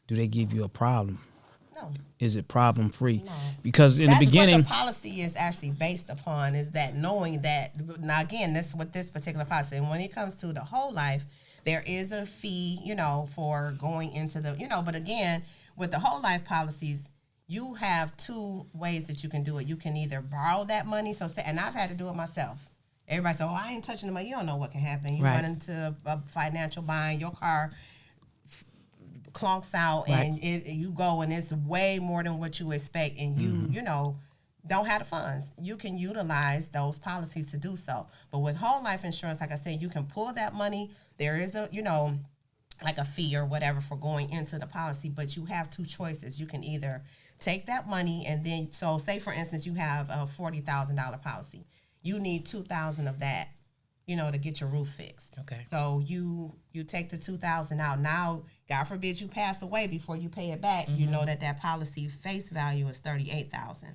do they give you a problem? No. Is it problem free? No. Because in That's the beginning, what the policy is actually based upon, is that knowing that, now again, that's what this particular policy, and when it comes to the whole life, there is a fee, you know, for going into the, you know, but again, with the whole life policies, you have two ways that you can do it. You can either borrow that money, and I've had to do it myself. Everybody says, oh, I ain't touching the money. You don't know what can happen. You run into a financial bind, your car clunks out, and you go, and it's way more than what you expect, and you know, don't have the funds. You can utilize those policies to do so. But with whole life insurance, like I said, you can pull that money. There is a, you know, like a fee or whatever for going into the policy, but you have two choices. You can either take that money and then, so say for instance, you have a $40,000 policy. You need $2,000 of that, you know, to get your roof fixed. Okay. So you take the $2,000 out. Now, God forbid you pass away before you pay it back. You know that policy face value is $38,000.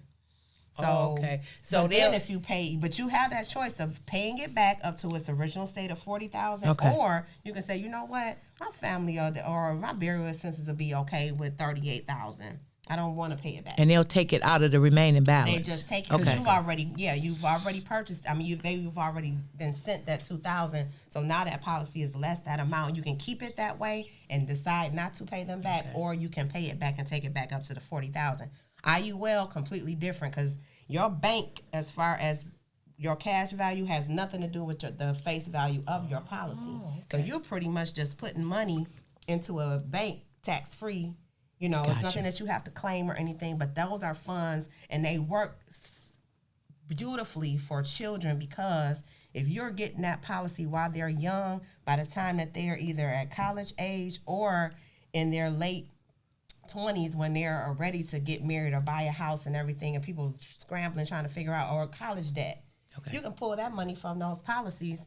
So, So then if you pay, but you have that choice of paying it back up to its original state of $40,000, or you can say, you know what, my family or my burial expenses will be okay with $38,000. I don't want to pay it back. And they'll take it out of the remaining balance. They just take it because you've already purchased. I mean, you've already been sent that $2,000. So now that policy is less that amount. You can keep it that way and decide not to pay them back, or you can pay it back and take it back up to the $40,000. IUL completely different because your bank, as far as your cash value, has nothing to do with the face value of your policy. So you're pretty much just putting money into a bank tax free. You know, it's nothing that you have to claim or anything, but those are funds, and they work beautifully for children because if you're getting that policy while they're young, by the time that they're either at college age or in their late 20s when they're ready to get married or buy a house and everything, and people scrambling trying to figure out, or college debt, you can pull that money from those policies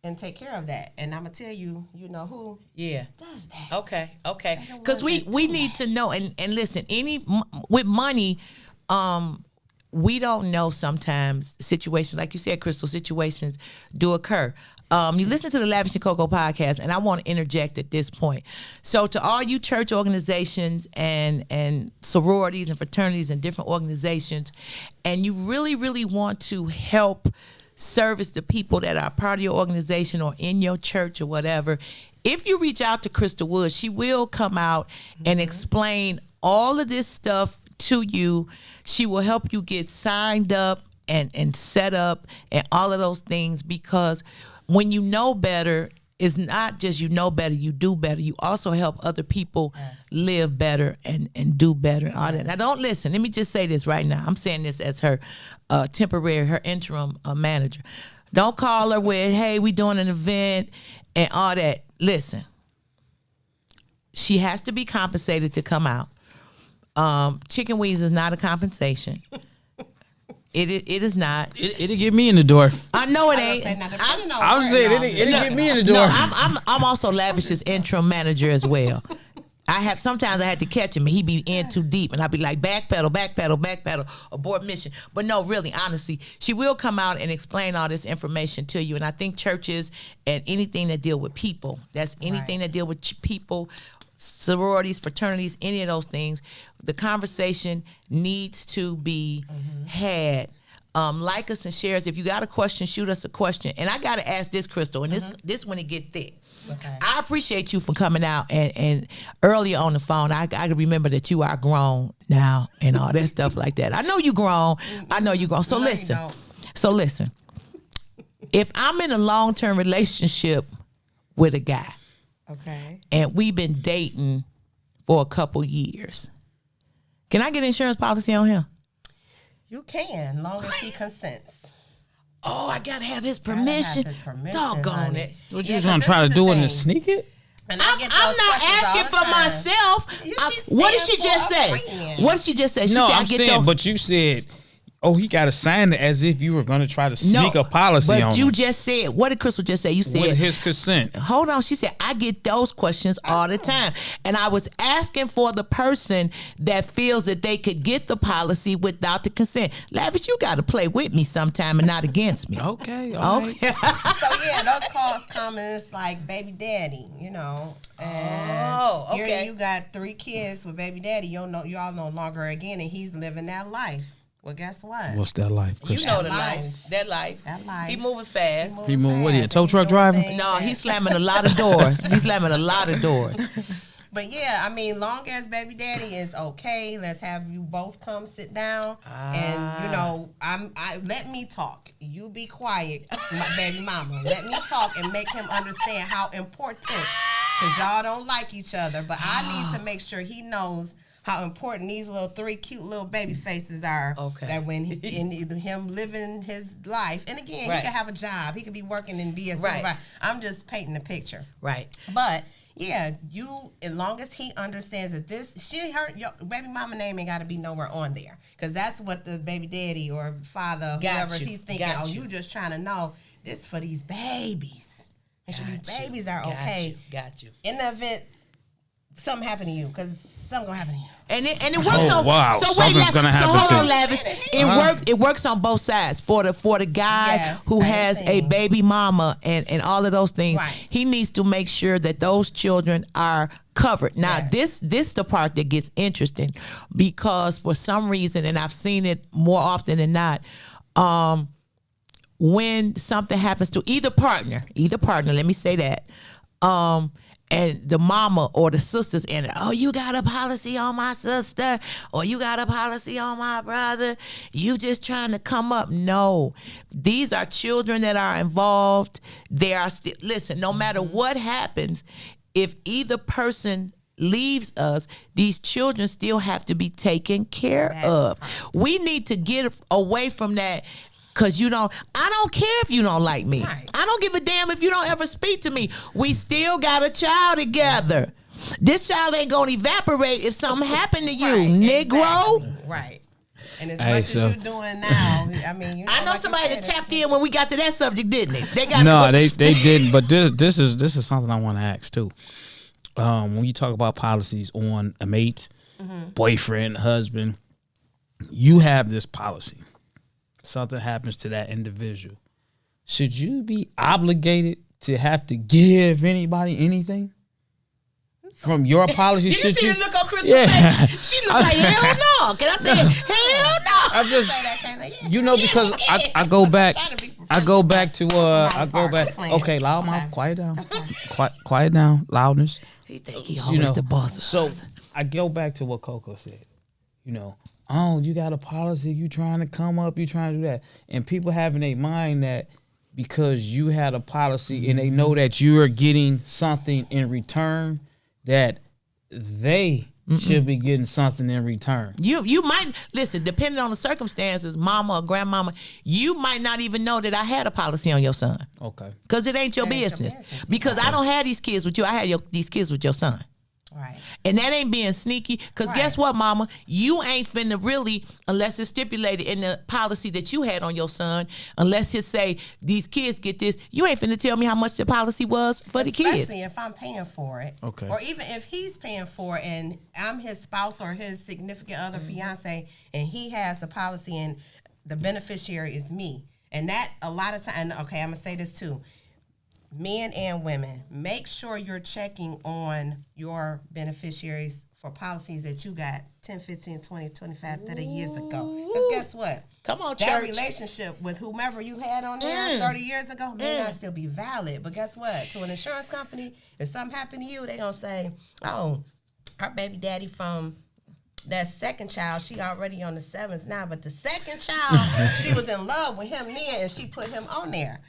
and take care of that. And I'm gonna tell you, you know who does that. Okay. Because we need to know, and listen, with money, we don't know sometimes situations, like you said, Crystal, situations do occur. You listen to the Lavish and Coco podcast, and I want to interject at this point. So to all you church organizations and sororities and fraternities and different organizations, and you really, really want to help service the people that are part of your organization or in your church or whatever, if you reach out to Crystal Wood, she will come out and explain all of this stuff to you. She will help you get signed up and set up and all of those things, because when you know better, it's not just you know better, you do better. You also help other people live better and do better. All that. Now, don't listen. Let me just say this right now. I'm saying this as her her interim manager. Don't call her with, hey, we doing an event and all that. Listen, she has to be compensated to come out. Chicken wings is not a compensation. It is not. It'll get me in the door. I know it ain't. I was saying it'll get me in the door. No, I'm also Lavish's interim manager as well. Sometimes I had to catch him and he be in too deep, and I'd be like, backpedal, abort mission. But no, really, honestly, she will come out and explain all this information to you. And I think churches and anything that deal with people, that deal with people, sororities, fraternities, any of those things, the conversation needs to be had. Like us and share us. If you got a question, shoot us a question. And I got to ask this, Crystal, and this when it get thick. Okay. I appreciate you for coming out and earlier on the phone. I remember that you are grown now and all that stuff like that. I know you grown. So listen. If I'm in a long-term relationship with a guy, and we've been dating for a couple years, can I get an insurance policy on him? You can, long as he consents. Oh, I gotta have his permission. Doggone it! What you gonna try to do it and sneak it? And I'm not asking for myself. What did she just say? What did she just say? No, I'm saying, but you said Oh, he got to sign it as if you were going to try to sneak a policy on him. But you just said, what did Crystal just say? You said, with his consent. Hold on. She said, I get those questions all the time. And I was asking for the person that feels that they could get the policy without the consent. Lavish, you got to play with me sometime and not against me. Okay. All right. So, yeah, those calls come and it's like baby daddy, you know. And here you got 3 kids with baby daddy. Y'all no longer again, and he's living that life. Well, guess what? What's that life, Chris? You know the life. That life. He moving fast. He moving. What are you, a tow truck driver? No, he's slamming a lot of doors. He's slamming a lot of doors. But yeah, I mean, long as baby daddy is okay, let's have you both come sit down, and you know, let me talk. You be quiet, my baby mama. Let me talk and make him understand how important, because y'all don't like each other. But I need to make sure he knows how important these little 3 cute little baby faces are. Okay. That when him living his life, and again, he could have a job, he could be working and be a supervisor. I'm just painting a picture. Right. But yeah, as long as he understands that your baby mama name ain't got to be nowhere on there, because that's what the baby daddy or father, whoever he's thinking. You just trying to know this for these babies. Make sure these babies are okay. Got you. In the event something happened to you, because something gonna happen to you. And it works on. Wow, so something's gonna happen hold on, Lavish. It works on both sides. For the guy who has a baby mama and all of those things, he needs to make sure that those children are covered. Now this the part that gets interesting, because for some reason, and I've seen it more often than not, when something happens to either partner, let me say that, and the mama or the sisters in it, oh, you got a policy on my sister, or you got a policy on my brother, you just trying to come up. No, these are children that are involved. They are still, listen, no matter what happens, if either person leaves us, these children still have to be taken care of. We need to get away from that. Because I don't care if you don't like me. Right. I don't give a damn if you don't ever speak to me. We still got a child together. This child ain't going to evaporate if something happened to you, Negro. Exactly. Right. And as much as you're doing now, I mean, I know like somebody that tapped in when we got to that subject, didn't they? They didn't. But this is something I want to ask too. When you talk about policies on a mate, boyfriend, husband, you have this policy. Something happens to that individual, should you be obligated to have to give anybody anything from your policy? Did you see the look on Crystal's face? She looked like, hell no. Can I say hell no? I just, because I go back. Okay, loud mouth, quiet down. Quiet down, loudness. He think he always the boss. So I go back to what Coco said. Oh, you got a policy, you trying to come up, you trying to do that. And people have in their mind that because you had a policy and they know that you are getting something in return, that they should be getting something in return. You might, listen, depending on the circumstances, mama or grandmama, you might not even know that I had a policy on your son. Okay. Because it ain't your business. Because I don't have these kids with you, I had these kids with your son. Right. And that ain't being sneaky, because guess what, mama? You ain't finna really, unless it's stipulated in the policy that you had on your son, unless it say these kids get this, you ain't finna tell me how much the policy was for the kids. Especially if I'm paying for it. Okay. Or even if he's paying for it and I'm his spouse or his significant other, fiance, and he has the policy and the beneficiary is me. And that a lot of time, okay, I'm gonna say this too. Men and women, make sure you're checking on your beneficiaries for policies that you got 10, 15, 20, 25, 30 years ago. Because guess what? Come on, that relationship with whomever you had on there 30 years ago may not still be valid. But guess what? To an insurance company, if something happened to you, they're going to say, oh, her baby daddy from that second child, she already on the 7th now. But the second child, she was in love with him then, and she put him on there.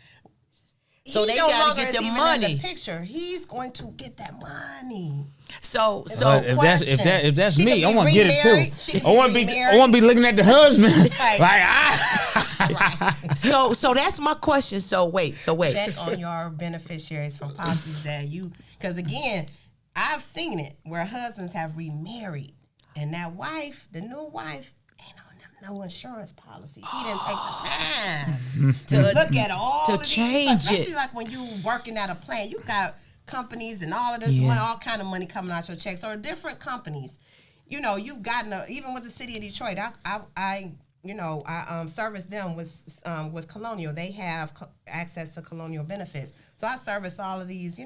So they got to get the money. In the picture, he's going to get that money. So if that's me, I want to get it too. I want to be looking at the husband right. So that's my question. So wait. Check on your beneficiaries from policies that because again, I've seen it where husbands have remarried, and that wife, the new wife, ain't on them no insurance policy. He didn't take the time to look at all of change these, especially it. like when you working at a plant, you got companies and all of this money, all kind of money coming out your checks, or different companies. You know, you've gotten even with the city of Detroit. I service them with Colonial. They have access to Colonial benefits, so I service all of these.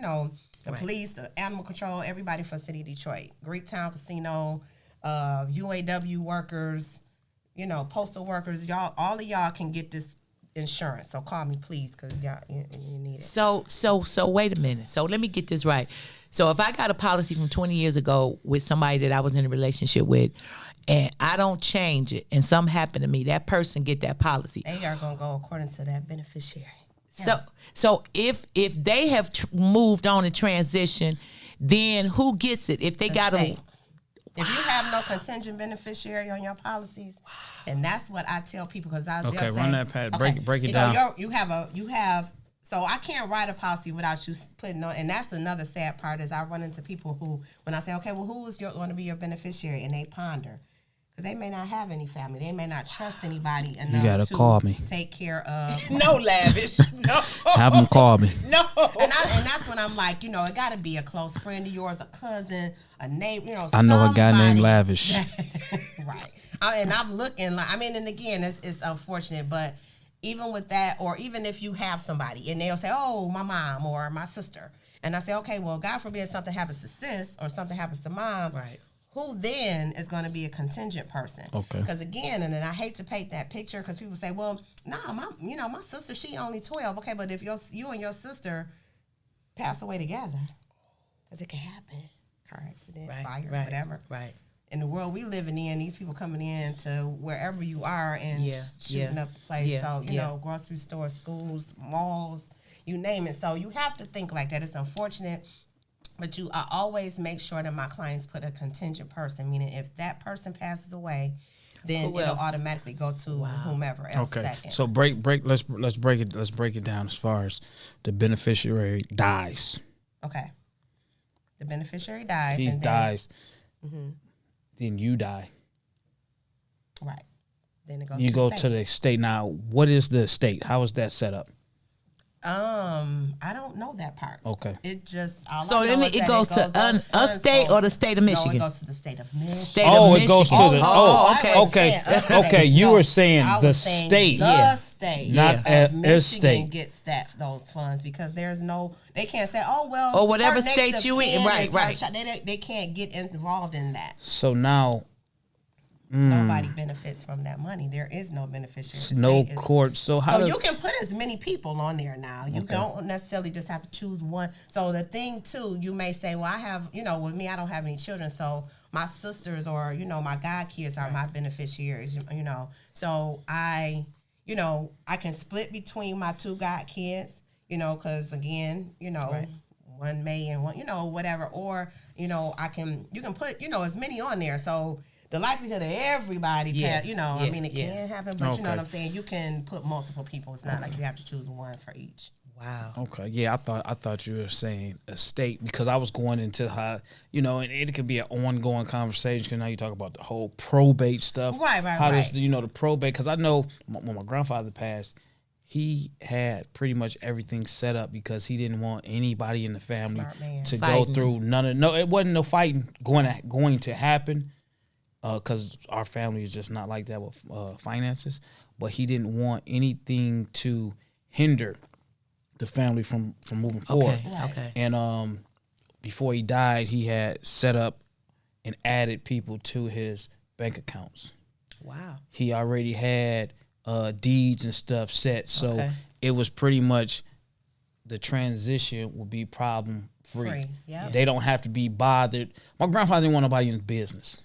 The police, the animal control, everybody for City of Detroit, Greektown Casino, UAW workers, postal workers. Y'all, all of y'all can get this insurance. So call me, please, because y'all you need it. So wait a minute. So let me get this right. So if I got a policy from 20 years ago with somebody that I was in a relationship with, and I don't change it, and something happened to me, that person get that policy. They are gonna go according to that beneficiary. So if they have moved on and transition, then who gets it? If they got a... If you have no contingent beneficiary on your policies, and that's what I tell people, because run that pad, break it down. You have. So I can't write a policy without you putting on, and that's another sad part is I run into people who, when I say, okay, well, who is going to be your beneficiary, and they ponder. Because they may not have any family. They may not trust anybody enough you gotta call me. Take care of. No, Lavish. No. Have them call me. No. And that's when I'm like, it got to be a close friend of yours, a cousin, a neighbor, I know a guy named Lavish. Right. And I'm looking like, and again, it's unfortunate, but even with that, or even if you have somebody and they'll say, oh, my mom or my sister. And I say, okay, well, God forbid something happens to sis or something happens to mom. Right. Who then is going to be a contingent person? Okay. Because again, and then I hate to paint that picture because people say, well, my sister, she only 12. Okay, but if you and your sister pass away together, because it can happen, car accident, fire, whatever. Right. In the world we living in, these people coming in to wherever you are and shooting up the place. Yeah. So, grocery stores, schools, malls, you name it. So you have to think like that. It's unfortunate. But I always make sure that my clients put a contingent person, meaning if that person passes away, then it'll automatically go to whomever else. Okay. Second. So let's break it down as far as the beneficiary dies. Okay. The beneficiary dies. He dies. Mm-hmm. Then you die. Right. Then it goes. You go to the estate. Now, what is the estate? How is that set up? I don't know that part. Okay. It just it goes to a state or the state of Michigan. No, it goes to the state of Michigan. It goes to the okay. You were saying the state. The state, not Michigan state gets those funds because they can't say, oh well, or whatever state you in. Right. They can't get involved in that. So now. Nobody benefits from that money. There is no beneficiary. No court. So you can put as many people on there now. You don't necessarily just have to choose one. So the thing too, you may say, well, I have, with me, I don't have any children. So my sisters or, my god kids are my beneficiaries, So I can split between my two god kids, because again, one may and one, whatever. Or, you can put, as many on there. So the likelihood of everybody, it can happen, but you know what I'm saying? You can put multiple people. It's not like you have to choose one for each. Wow. Okay. Yeah, I thought you were saying estate because I was going into how, and it could be an ongoing conversation because now you talk about the whole probate stuff. Right. How does, the probate, because I know when my grandfather passed, he had pretty much everything set up because he didn't want anybody in the family to go through it wasn't no fighting going to happen. Because our family is just not like that with finances. But he didn't want anything to hinder the family from moving forward. Okay. And before he died, he had set up and added people to his bank accounts. Wow. He already had deeds and stuff set. So it was pretty much the transition would be problem free. Yep. They don't have to be bothered. My grandfather didn't want nobody in his business.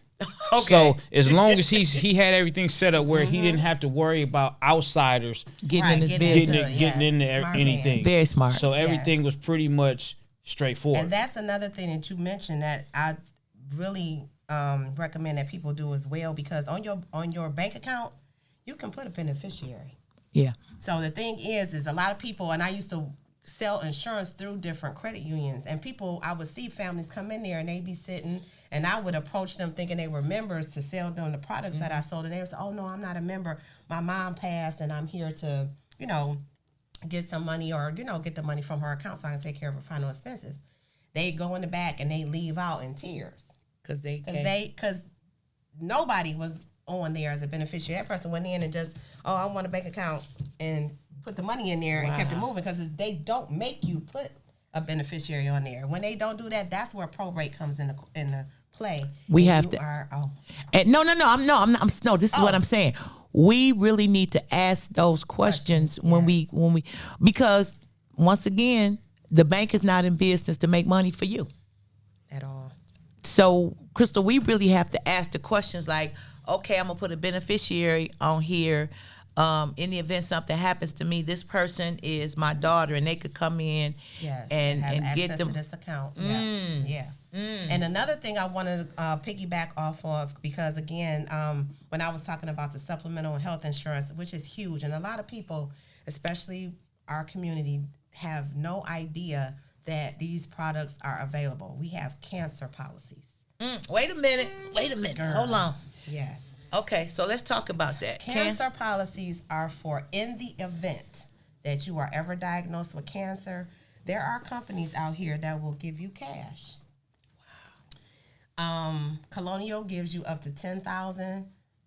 Okay. So as long as he had everything set up where he didn't have to worry about outsiders getting in his business, getting into anything. Man. Very smart. So everything was pretty much straightforward. And that's another thing that you mentioned that I really recommend that people do as well, because on your bank account you can put a beneficiary. Yeah. So the thing is a lot of people, and I used to sell insurance through different credit unions. And people, I would see families come in there and they'd be sitting, and I would approach them thinking they were members to sell them the products that I sold. And they would say, oh, no, I'm not a member. My mom passed, and I'm here to, get some money or, get the money from her account so I can take care of her final expenses. They go in the back and they leave out in tears. Because nobody was on there as a beneficiary. That person went in and just, I want a bank account, and put the money in there and kept it moving, because they don't make you put a beneficiary on there. When they don't do that, that's where probate comes into play. We have to. And no. This is what I'm saying. We really need to ask those questions when we because once again, the bank is not in business to make money for you at all. So, Crystal, we really have to ask the questions like, okay, I'm gonna put a beneficiary on here. In the event something happens to me, this person is my daughter, and they could come in and get them to this account. And another thing I want to piggyback off of, because again, when I was talking about the supplemental health insurance, which is huge, and a lot of people, especially our community, have no idea that these products are available. We have cancer policies. Wait a minute. Girl. Hold on. Yes. Okay, so let's talk about that. Cancer policies are for in the event that you are ever diagnosed with cancer. There are companies out here that will give you cash. Wow. Colonial gives you up to $10,000.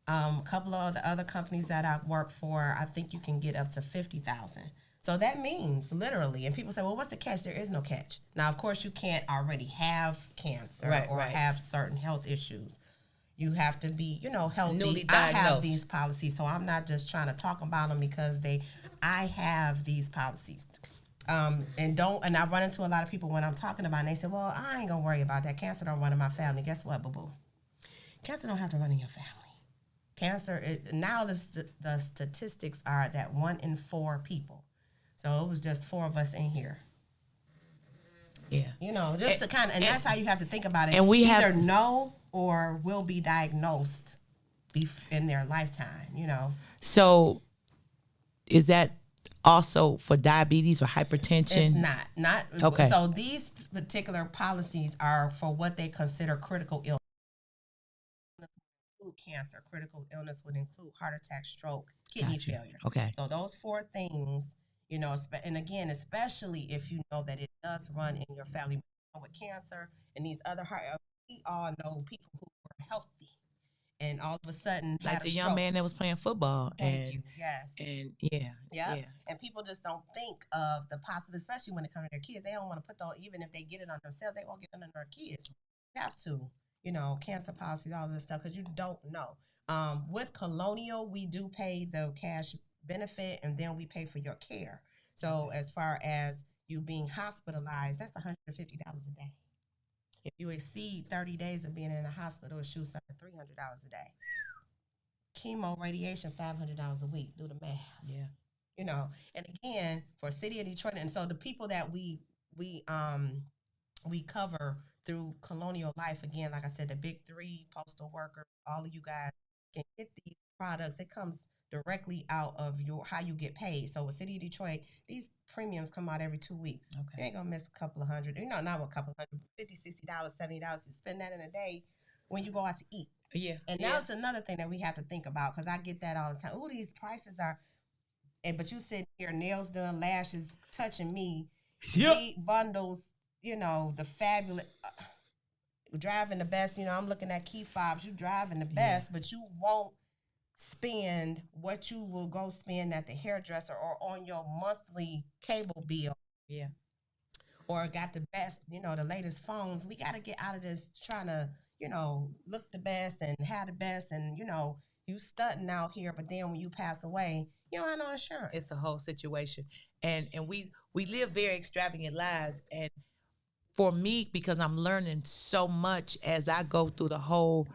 A couple of the other companies that I work for, I think you can get up to $50,000. So that means literally, and people say, well, what's the catch? There is no catch. Now, of course, you can't already have cancer or have certain health issues. You have to be, healthy. Newly diagnosed. I have these policies, so I'm not just trying to talk about them because I have these policies. And I run into a lot of people when I'm talking about it, and they say, well, I ain't gonna worry about that. Cancer don't run in my family. Guess what, boo-boo? Cancer don't have to run in your family. Cancer, now the statistics are that 1 in 4 people. So it was just 4 of us in here. Yeah. Just to kind of, and that's how you have to think about it. And we either know or will be diagnosed in their lifetime, So is that also for diabetes or hypertension? It's not. Okay. So these particular policies are for what they consider critical illness. Include cancer. Critical illness would include heart attack, stroke, kidney failure. Okay. So those 4 things, and again, especially if you know that it does run in your family with cancer and these other we all know people who were healthy and all of a sudden like the young man that was playing football. Thank you. Yes. And yeah. And people just don't think of the possible, especially when it comes to their kids. They don't want to put those, even if they get it on themselves, they won't get it on their kids. You have to, cancer policies, all this stuff, because you don't know. With Colonial, we do pay the cash benefit, and then we pay for your care. So as far as you being hospitalized, that's $150 a day. If you exceed 30 days of being in a hospital, it shoots up to $300 a day. Chemo, radiation, $500 a week. Do the math. Yeah. And again, for City of Detroit, and so the people that we cover through Colonial Life, again, like I said, the big 3 postal workers, all of you guys can get these products. It comes directly out of how you get paid. So with City of Detroit, these premiums come out every 2 weeks. Okay. You ain't gonna miss a couple of hundred. Not a couple of hundred, $50, $60, $70. You spend that in a day when you go out to eat. Yeah. And that's another thing that we have to think about, because I get that all the time. Oh, these prices are, but you sit here, nails done, lashes touching me, bundles, the fabulous, driving the best. I'm looking at key fobs. You driving the best, but you won't spend what you will go spend at the hairdresser or on your monthly cable bill. Yeah. Or got the best, the latest phones. We got to get out of this trying to, look the best and have the best, and, you stunting out here, but then when you pass away, you don't have no insurance. It's a whole situation. And we live very extravagant lives. And for me, because I'm learning so much as I go through the whole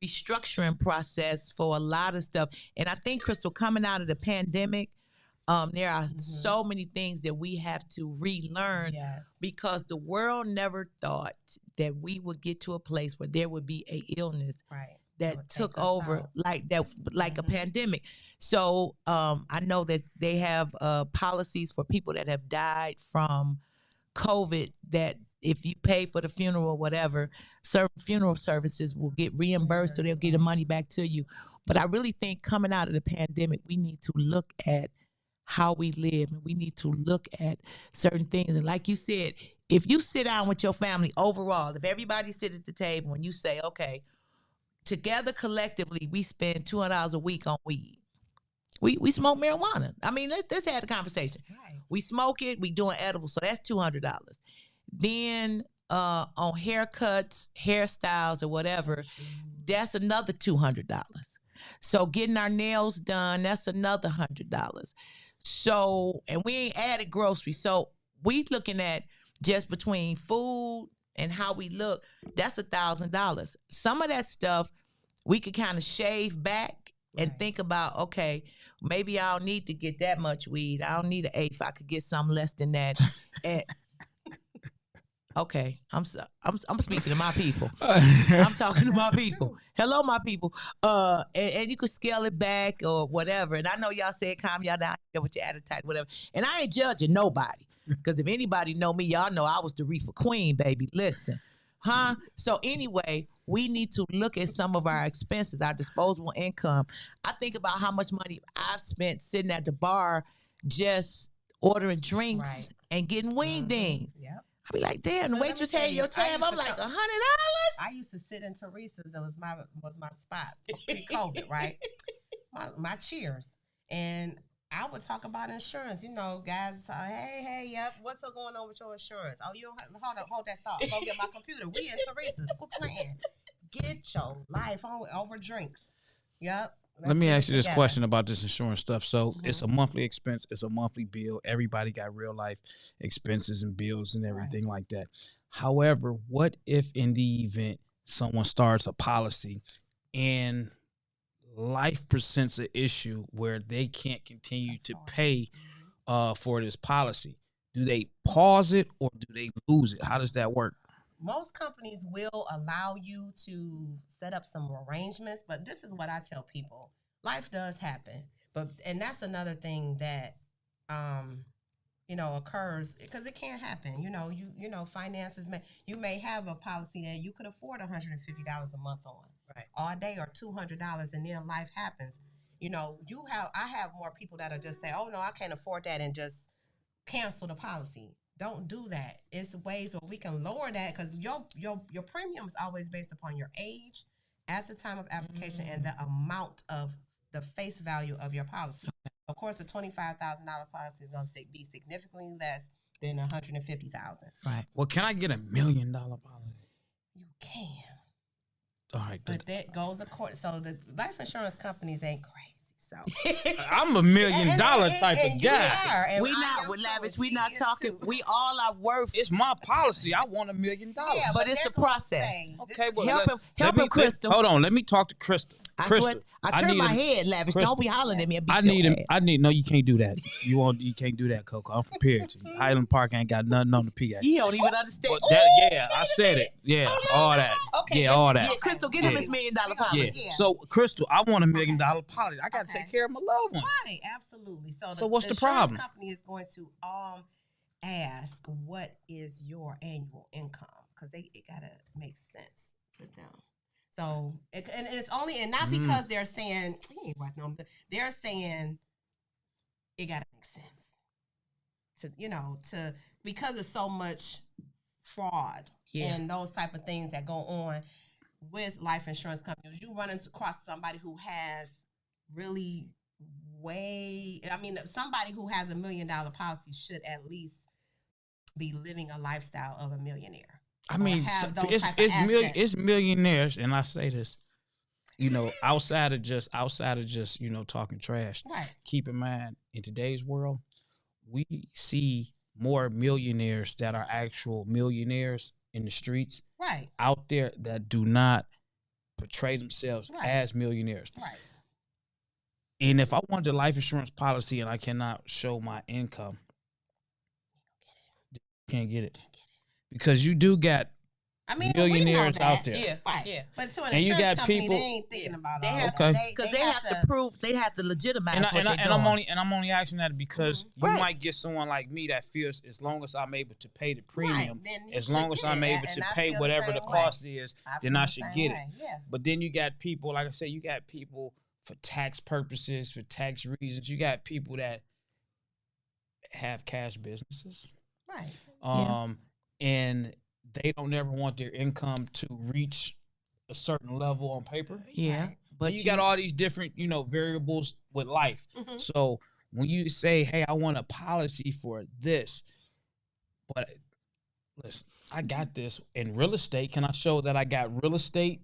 restructuring process for a lot of stuff. And I think, Crystal, coming out of the pandemic, there are so many things that we have to relearn. Yes. Because the world never thought that we would get to a place where there would be a illness right. that take took us over out. like that, like a pandemic. So I know that they have policies for people that have died from COVID, that if you pay for the funeral or whatever, certain funeral services will get reimbursed, so they'll get the money back to you. But I really think coming out of the pandemic, we need to look at how we live, and we need to look at certain things. And like you said, if you sit down with your family overall, if everybody sit at the table and you say, okay, together collectively, we spend $200 a week on weed. We smoke marijuana. I mean, let's have a conversation. Right. We smoke it. We doing edibles, so that's $200. Then on haircuts, hairstyles, or whatever, that's another $200. So getting our nails done, that's another $100. So, and we ain't added groceries. So we looking at just between food and how we look, that's $1,000. Some of that stuff we could kind of shave back and think about, okay, maybe I don't need to get that much weed. I don't need an eighth. I could get some less than that. And okay, I'm speaking to my people. I'm talking to my people. Hello, my people. And you could scale it back or whatever. And I know y'all said calm y'all down with your appetite, whatever. And I ain't judging nobody, because if anybody know me, y'all know I was the reefer queen, baby. Listen, huh? So anyway, we need to look at some of our expenses, our disposable income. I think about how much money I've spent sitting at the bar just ordering drinks and getting wing dings. Yep. I be like, damn, the waitress had your tab. I'm like, $100? I used to sit in Teresa's. That was my spot pre-COVID, right? My cheers. And I would talk about insurance. You know, guys, hey, yep, what's going on with your insurance? Oh, you don't have, hold that thought. Go get my computer. We in Teresa's. Quit playing. Get your life on over drinks. Yep. Let me ask you this question about this insurance stuff. So it's a monthly expense. It's a monthly bill. Everybody got real life expenses and bills and everything like that. However, what if in the event someone starts a policy and life presents an issue where they can't continue to pay for this policy? Do they pause it or do they lose it? How does that work? Most companies will allow you to set up some arrangements, but this is what I tell people. Life does happen. And that's another thing that occurs, because it can't happen. You know, finances you may have a policy that you could afford $150 a month on. Right. All day, or $200, and then life happens. You know, I have more people that'll just say, "Oh no, I can't afford that," and just cancel the policy. Don't do that. It's ways where we can lower that, because your premium is always based upon your age at the time of application and the amount of the face value of your policy. Of course, a $25,000 policy is going to be significantly less than $150,000. Right. Well, can I get $1 million policy? You can. All right. But that goes according. So the life insurance companies ain't crazy. So I'm $1 million type of guy. We not with Lavish. We not talking. We all are worth. It's my policy. I want $1 million. Yeah, but it's a process. Okay, well, help him, Crystal. Hold on. Let me talk to Crystal. I turn my head, Lavish. Crystal. Don't be hollering at me. I need. No, you can't do that. You can't do that, Coco. I'm from Puritan. Highland Park ain't got nothing on the PA. You don't even understand. I said it. Yeah, all that. Okay. Yeah, all that. Yeah, Crystal, get him his $1 million policy. Yeah. So, Crystal, I want $1 million policy. I got to take care of my loved ones. Right, absolutely. So what's the problem? The company is going to ask, what is your annual income? Because it gotta make sense to them. So it's only, and not because they're saying he ain't worth no, they're saying it gotta make sense to because there's so much fraud and those type of things that go on with life insurance companies. You run across somebody who has really somebody who has $1 million policy should at least be living a lifestyle of a millionaire. I mean, it's millionaires, and I say this, outside of just talking trash. Right. Keep in mind, in today's world, we see more millionaires that are actual millionaires in the streets, right, out there that do not portray themselves as millionaires. Right. And if I wanted a life insurance policy and I cannot show my income, can't get it. Because you do got I mean, millionaires we know that. out there. Yeah, Right. yeah. But to an And you insurance got company, people- they ain't thinking about They all have that. Okay. because they have to prove, they have to legitimize And, what they're doing. I'm only asking that because you Right. might get someone like me that feels as long as I'm able to pay the premium, then you as should long as get I'm it. able And to I pay feel the whatever the same cost way. is, I then feel I the should same get way. it. Yeah. But then you got people, like I said, you got people for tax purposes, for tax reasons. You got people that have cash businesses. Right. And they don't ever want their income to reach a certain level on paper. Yeah. Right. But And you got all these different, variables with life. So when you say, hey, I want a policy for this, but listen, I got this in real estate. Can I show that I got real estate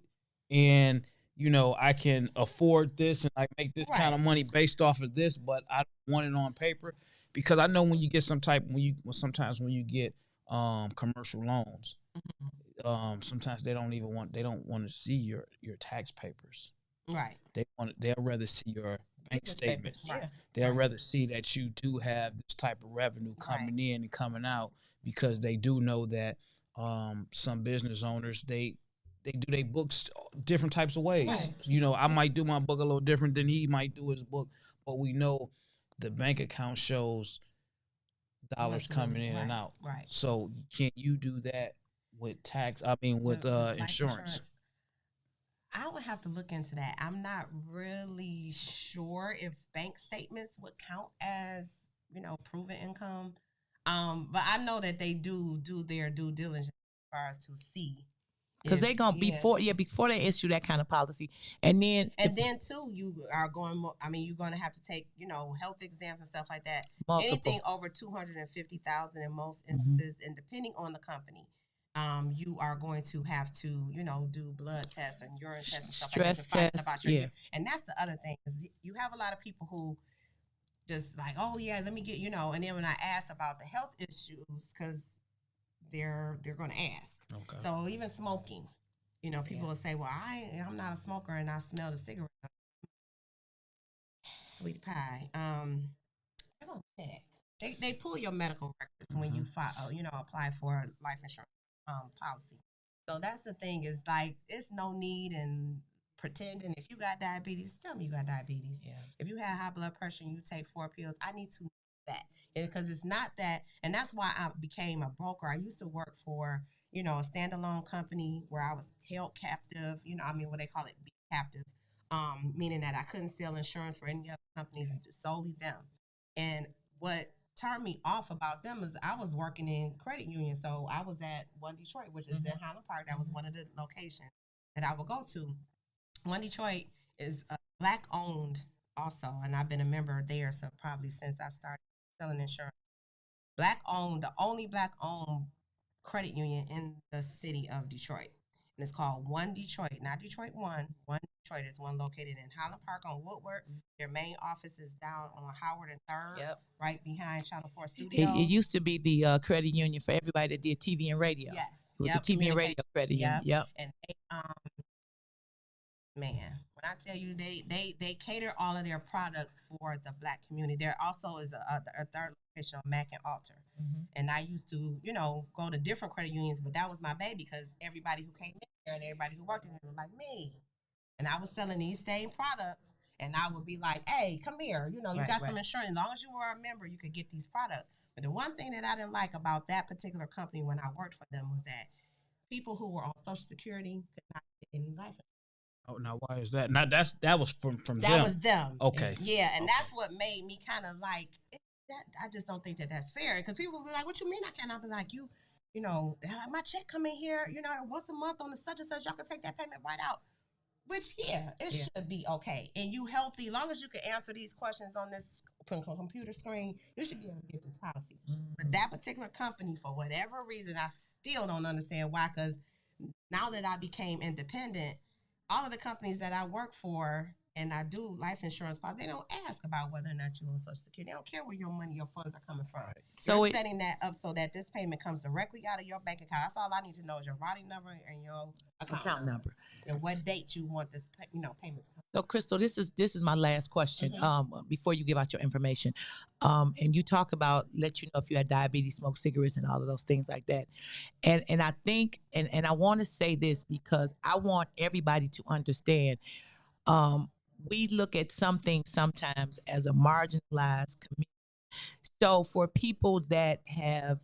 and, I can afford this and I make this kind of money based off of this, but I don't want it on paper? Because I know when you get sometimes when you get commercial loans, sometimes they don't want to see your tax papers. Right. They'll rather see your bank Business statements. papers, yeah. They'll rather see that you do have this type of revenue coming in and coming out, because they do know that some business owners they do their books different types of ways. Right. I might do my book a little different than he might do his book, but we know the bank account shows dollars coming in and out. Right. So can you do that with tax? I mean, with life insurance. I would have to look into that. I'm not really sure if bank statements would count as, proven income. But I know that they do their due diligence as far as to see. Because they're going to, before they issue that kind of policy. And then too, you are going, you're going to have to take, health exams and stuff like that. Multiple. Anything over 250,000 in most instances, and depending on the company. You are going to have to, do blood tests and urine tests and stuff Stress like that to find tests, about your and that's the other thing is you have a lot of people who just like, oh yeah, let me get, and then when I ask about the health issues, because they're going to ask. Okay. So even smoking, people will say, well, I'm not a smoker and I smell the cigarette. Sweetie pie. They're going to check. They pull your medical records when you file, apply for life insurance policy. So that's the thing is like, it's no need in pretending. If you got diabetes, tell me you got diabetes. Yeah. If you have high blood pressure and you take 4 pills, I need to know that. Because it's not that, and that's why I became a broker. I used to work for, a standalone company where I was held captive, what they call it, be captive, meaning that I couldn't sell insurance for any other companies, just solely them. And what turned me off about them is I was working in credit union. So I was at One Detroit, which is in Highland Park. That was one of the locations that I would go to. One Detroit is Black owned also, and I've been a member there so probably since I started selling insurance. Black owned, the only Black owned credit union in the city of Detroit. And it's called One Detroit, not Detroit One. One Detroit is one located in Highland Park on Woodward. Their main office is down on Howard and 3rd, right behind Channel 4 Studios. It used to be the credit union for everybody that did TV and radio. Yes. It was the TV and radio credit union. Yep. And they, man, when I tell you they cater all of their products for the Black community. There also is a third location on Mack and Alter. And I used to, go to different credit unions, but that was my baby because everybody who came in there and everybody who worked in there was like me. And I was selling these same products, and I would be like, hey, come here. You got some insurance. As long as you were a member, you could get these products. But the one thing that I didn't like about that particular company when I worked for them was that people who were on Social Security could not get any life insurance. Oh, now why is that? Now that was from them. That was them. Okay. Yeah, and that's what made me kind of like that. I just don't think that that's fair because people will be like, "What you mean I can't?" I'll be like, my check come in here, once a month on the such and such. Y'all can take that payment right out." Which should be okay. And you healthy, long as you can answer these questions on this computer screen, you should be able to get this policy. But that particular company, for whatever reason, I still don't understand why. Because now that I became independent, all of the companies that I work for, and I do life insurance policy, they don't ask about whether or not you're on Social Security. They don't care where your money, your funds are coming from. So you're setting that up so that this payment comes directly out of your bank account. That's all I need to know is your routing number and your account number. And what date you want this, payment to come. So, Crystal, this is my last question. Before you give out your information, and you talk about let you know if you had diabetes, smoke cigarettes, and all of those things like that. And I think, and I want to say this because I want everybody to understand. We look at something sometimes as a marginalized community. So for people that have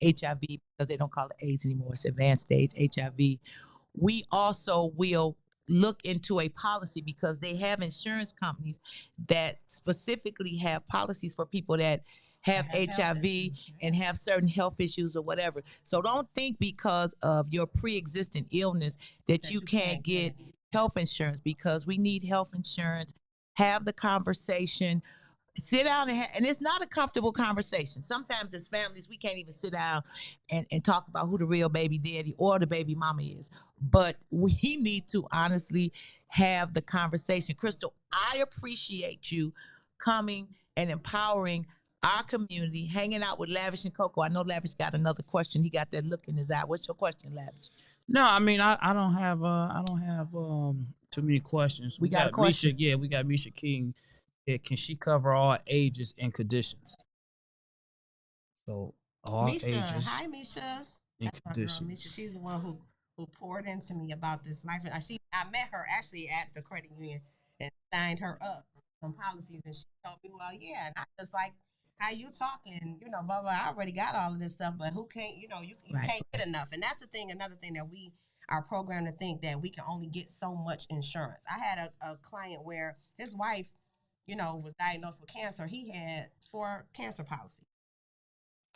HIV, because they don't call it AIDS anymore, it's advanced stage HIV, we also will look into a policy because they have insurance companies that specifically have policies for people that have HIV and have certain health issues or whatever. So don't think because of your pre-existing illness that you can't get health insurance, because we need health insurance. Have the conversation. Sit down and it's not a comfortable conversation. Sometimes as families, we can't even sit down and talk about who the real baby daddy or the baby mama is. But we need to honestly have the conversation. Crystal, I appreciate you coming and empowering our community, hanging out with Lavish and Coco. I know Lavish got another question. He got that look in his eye. What's your question, Lavish? No, I mean I don't have too many questions. We got a question. Misha, we got Misha King. Yeah, can she cover all ages and conditions? So all Misha, ages. hi Misha. And conditions. Misha, she's the one who poured into me about this life. I met her actually at the credit union and signed her up some policies, and she told me, well, yeah, and I was like, how you talking, blah, blah, I already got all of this stuff, but who can't, you can't get enough. And that's the thing, another thing that we are programmed to think that we can only get so much insurance. I had a client where his wife, was diagnosed with cancer. He had 4 cancer policies.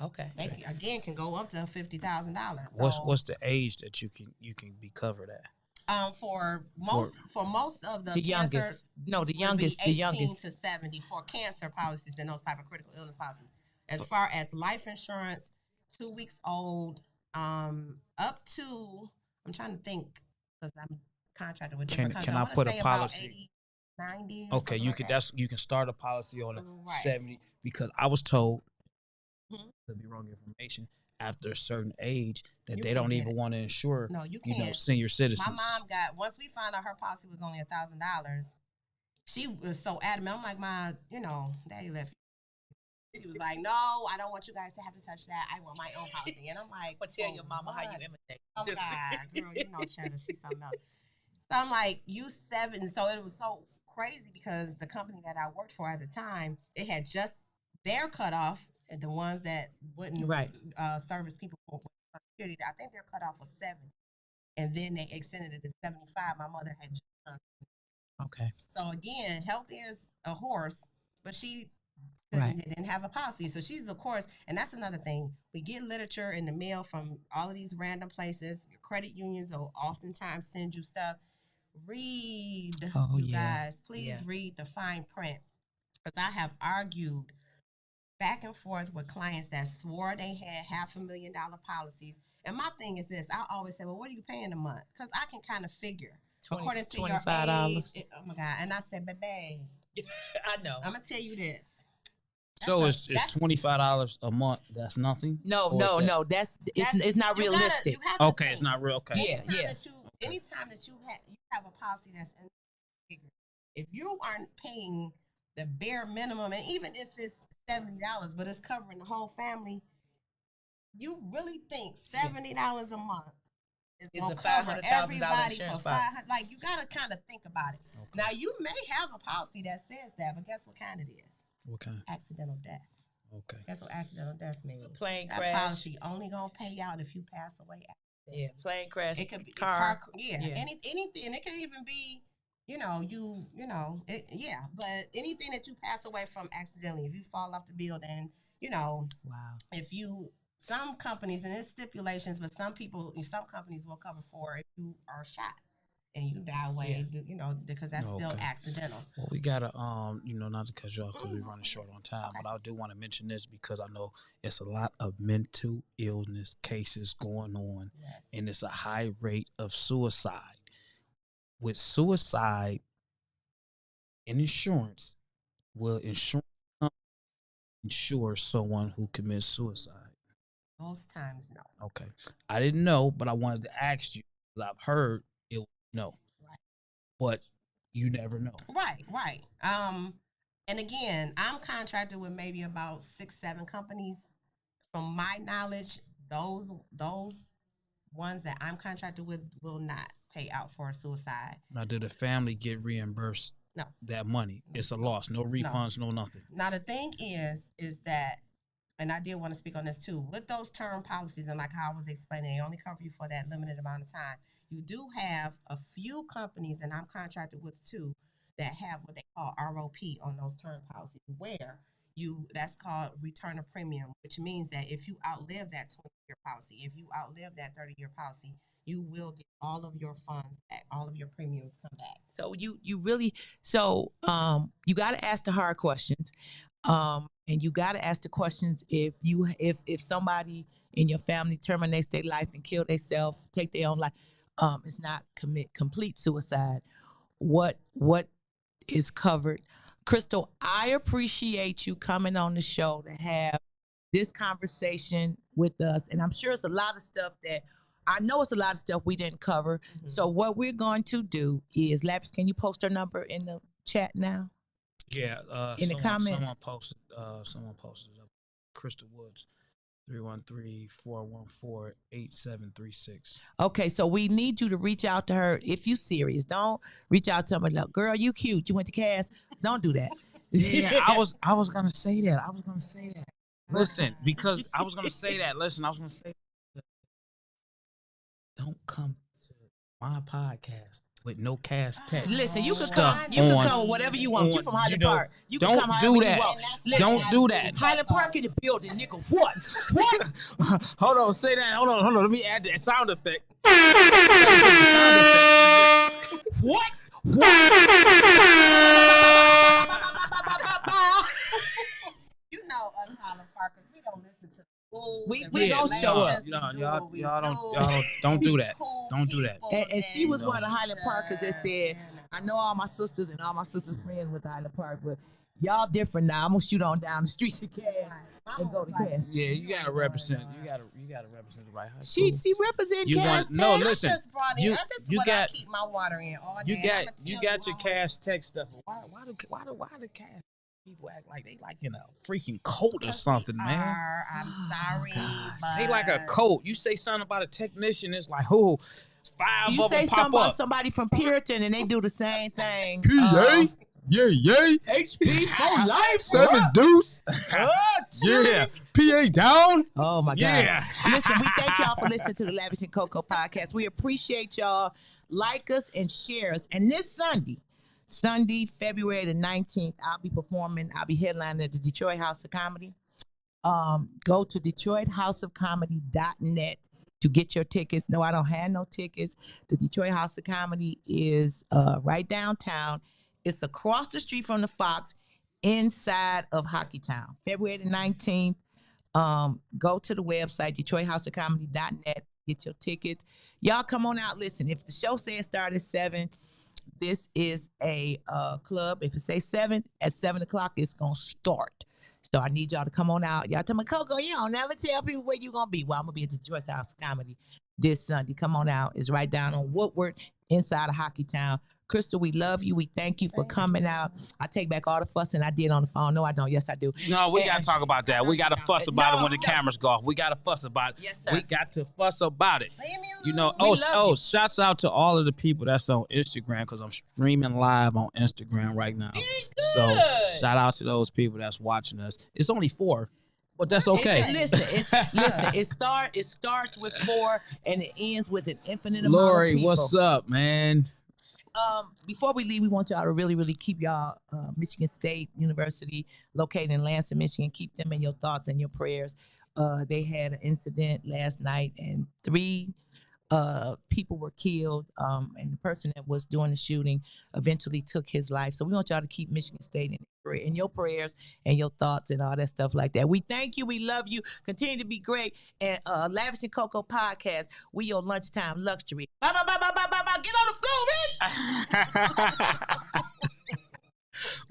Okay. They again can go up to $50,000. What's the age that you can be covered at? For most of the youngest, cancer, the youngest to 70 for cancer policies and those type of critical illness policies. As far as life insurance, 2 weeks old, up to, I'm trying to think because I'm contracted with different Can I put a policy? 80, 90. Okay, you could you can start a policy on a 70 because I was told to be wrong information after a certain age that they don't even want to insure. No, you can't. Senior citizens. My mom once we found out her policy was only $1,000. She was so adamant. I'm like, Ma, Daddy left. She was like, no, I don't want you guys to have to touch that. I want my own policy. And I'm like, but tell your mama how you imitate. Oh my God, girl, Cheddar, she's something else. So I'm like, you 7. So it was so crazy because the company that I worked for at the time, it had just their cutoff, and the ones that wouldn't service people for security. I think their cutoff was 7, and then they extended it to 75. My mother had just done. Okay. So again, health is a horse, but she didn't have a policy. So she's, of course, and that's another thing. We get literature in the mail from all of these random places. Your credit unions will oftentimes send you stuff. Read, guys. Please read the fine print. Because I have argued back and forth with clients that swore they had $500,000 policies. And my thing is this. I always say, well, what are you paying a month? Because I can kind of figure. According to your age. Oh, my God. And I said, baby. I know. I'm going to tell you this. So it's $25 a month. That's nothing. No. It's not realistic. Okay, it's not real. Okay. Anytime that you have a policy that's in figure, if you aren't paying the bare minimum, and even if it's $70, but it's covering the whole family, you really think $70 a month is going to cover everybody for $500? Like, you got to kind of think about it. Okay. Now, you may have a policy that says that, but guess what kind it is? What kind? Accidental death. Okay. That's what accidental death means. Plane that crash. Policy only gonna pay out if you pass away. Yeah, plane crash. It could be car. Anything. It could even be, but anything that you pass away from accidentally, if you fall off the building, Wow. If some companies, and it's stipulations, but some companies will cover for if you are shot and you die away, because that's still accidental. Well, we gotta, not to cut you off because we're running short on time, but I do want to mention this because I know it's a lot of mental illness cases going on, and it's a high rate of suicide. With suicide, in insurance, will insurance insure someone who commits suicide? Most times, no. Okay. I didn't know, but I wanted to ask you, 'cause I've heard it was no. Right. But you never know. Right. And again, I'm contracted with maybe about 6, 7 companies. From my knowledge, those ones that I'm contracted with will not pay out for a suicide. Now, did the family get reimbursed No. that money? It's a loss. No refunds, no nothing. Now, the thing is that, and I did want to speak on this too, with those term policies and like how I was explaining, they only cover you for that limited amount of time. You do have a few companies, and I'm contracted with 2, that have what they call ROP on those term policies, where that's called return of premium, which means that if you outlive that 20-year policy, if you outlive that 30-year policy, you will get all of your funds back, all of your premiums come back. So you really you got to ask the hard questions, and you got to ask the questions if somebody in your family terminates their life and kill themselves, take their own life, it's not complete suicide. What is covered? Crystal, I appreciate you coming on the show to have this conversation with us, and I'm sure it's a lot of stuff that I know it's a lot of stuff we didn't cover. Mm-hmm. So what we're going to do is, Lavish, can you post her number in the chat now? Yeah, in the comments. Someone posted it up. Crystal Woods, 313-414-8736. Okay, so we need you to reach out to her if you serious. Don't reach out to her like, girl, you cute. You went to Cass. Don't do that. Yeah, I was gonna say that. Listen, because I was gonna say that. Don't come to my podcast with no cash tech. Listen, you can come whatever you want. You from Highland Park. You can come do that. Don't do that. Highland Park in the building, nigga. What? Hold on, say that. Hold on. Let me add that sound effect. What? You know us Highland Parkers, we don't listen to we don't show up. Y'all don't do that. Don't do that. And she was one of the Highland Parkers that said, I know all my sisters and all my sisters' friends with Highland Park, but y'all different now. I'm gonna shoot on down the streets of Cass and go to Cass. Yeah, you gotta represent. You gotta represent the right high school. She represent Cass. No, listen. I keep my water in all day. You got your Cass Tech stuff. Why the Cass people act like they like in a freaking cult or something, man? I'm sorry, but they like a cult. You say something about a technician, it's like, oh, 5 of them pop up. You say something about somebody from Puritan, and they do the same thing. PA, yay, HP for life, 7 deuce. Yeah, PA down. Oh my God. Yeah. Listen, we thank y'all for listening to the Lavish and Coco podcast. We appreciate y'all. Like us and share us. And this Sunday, February the 19th, I'll be headlining at the Detroit House of Comedy. Go to DetroitHouseOfComedy.net to get your tickets. No, I don't have no tickets. The Detroit House of Comedy is right downtown. It's across the street from the Fox, inside of Hockeytown. February the 19th. Go to the website, DetroitHouseOfComedy.net. Get your tickets. Y'all come on out. Listen, if the show says start at 7, this is a club. If it says 7, at 7 o'clock, it's going to start. So I need y'all to come on out. Y'all tell me, Coco, you don't never tell people where you going to be. Well, I'm going to be at the Detroit House of Comedy this Sunday. Come on out. It's right down on Woodward, inside of Hockeytown. Crystal, we love you. We thank you for coming out. I take back all the fussing I did on the phone. No, I don't. Yes, I do. No, we got to talk about that. We got to fuss about it when the cameras go off. We got to fuss about it. Yes, sir. We got to fuss about it. You know, shouts out to all of the people that's on Instagram, because I'm streaming live on Instagram right now. So shout out to those people that's watching us. It's only 4. But that's okay. Listen, it starts with 4 and it ends with an infinite amount Lori, of people. what's up, man? Before we leave, we want y'all to really, really keep y'all Michigan State University located in Lansing, Michigan. Keep them in your thoughts and your prayers. They had an incident last night and 3 people were killed, and the person that was doing the shooting eventually took his life. So we want y'all to keep Michigan State in your prayers and your thoughts and all that stuff like that. We thank you. We love you. Continue to be great. And Lavish and Coco podcast, we your lunchtime luxury. Bye. Get on the floor, bitch.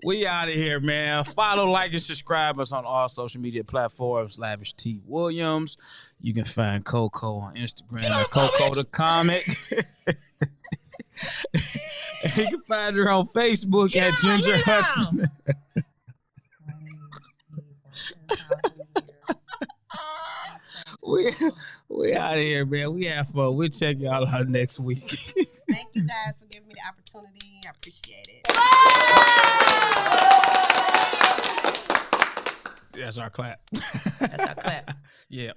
We out of here, man. Follow, like, and subscribe us on all social media platforms. Lavish T. Williams. You can find Coco on Instagram at Coco the Comic. You can find her on Facebook at Ginger Hudson. We out of here, man. We have fun. We'll check y'all out next week. Thank you guys for giving me the opportunity. I appreciate it. That's our clap. That's our clap. Yeah.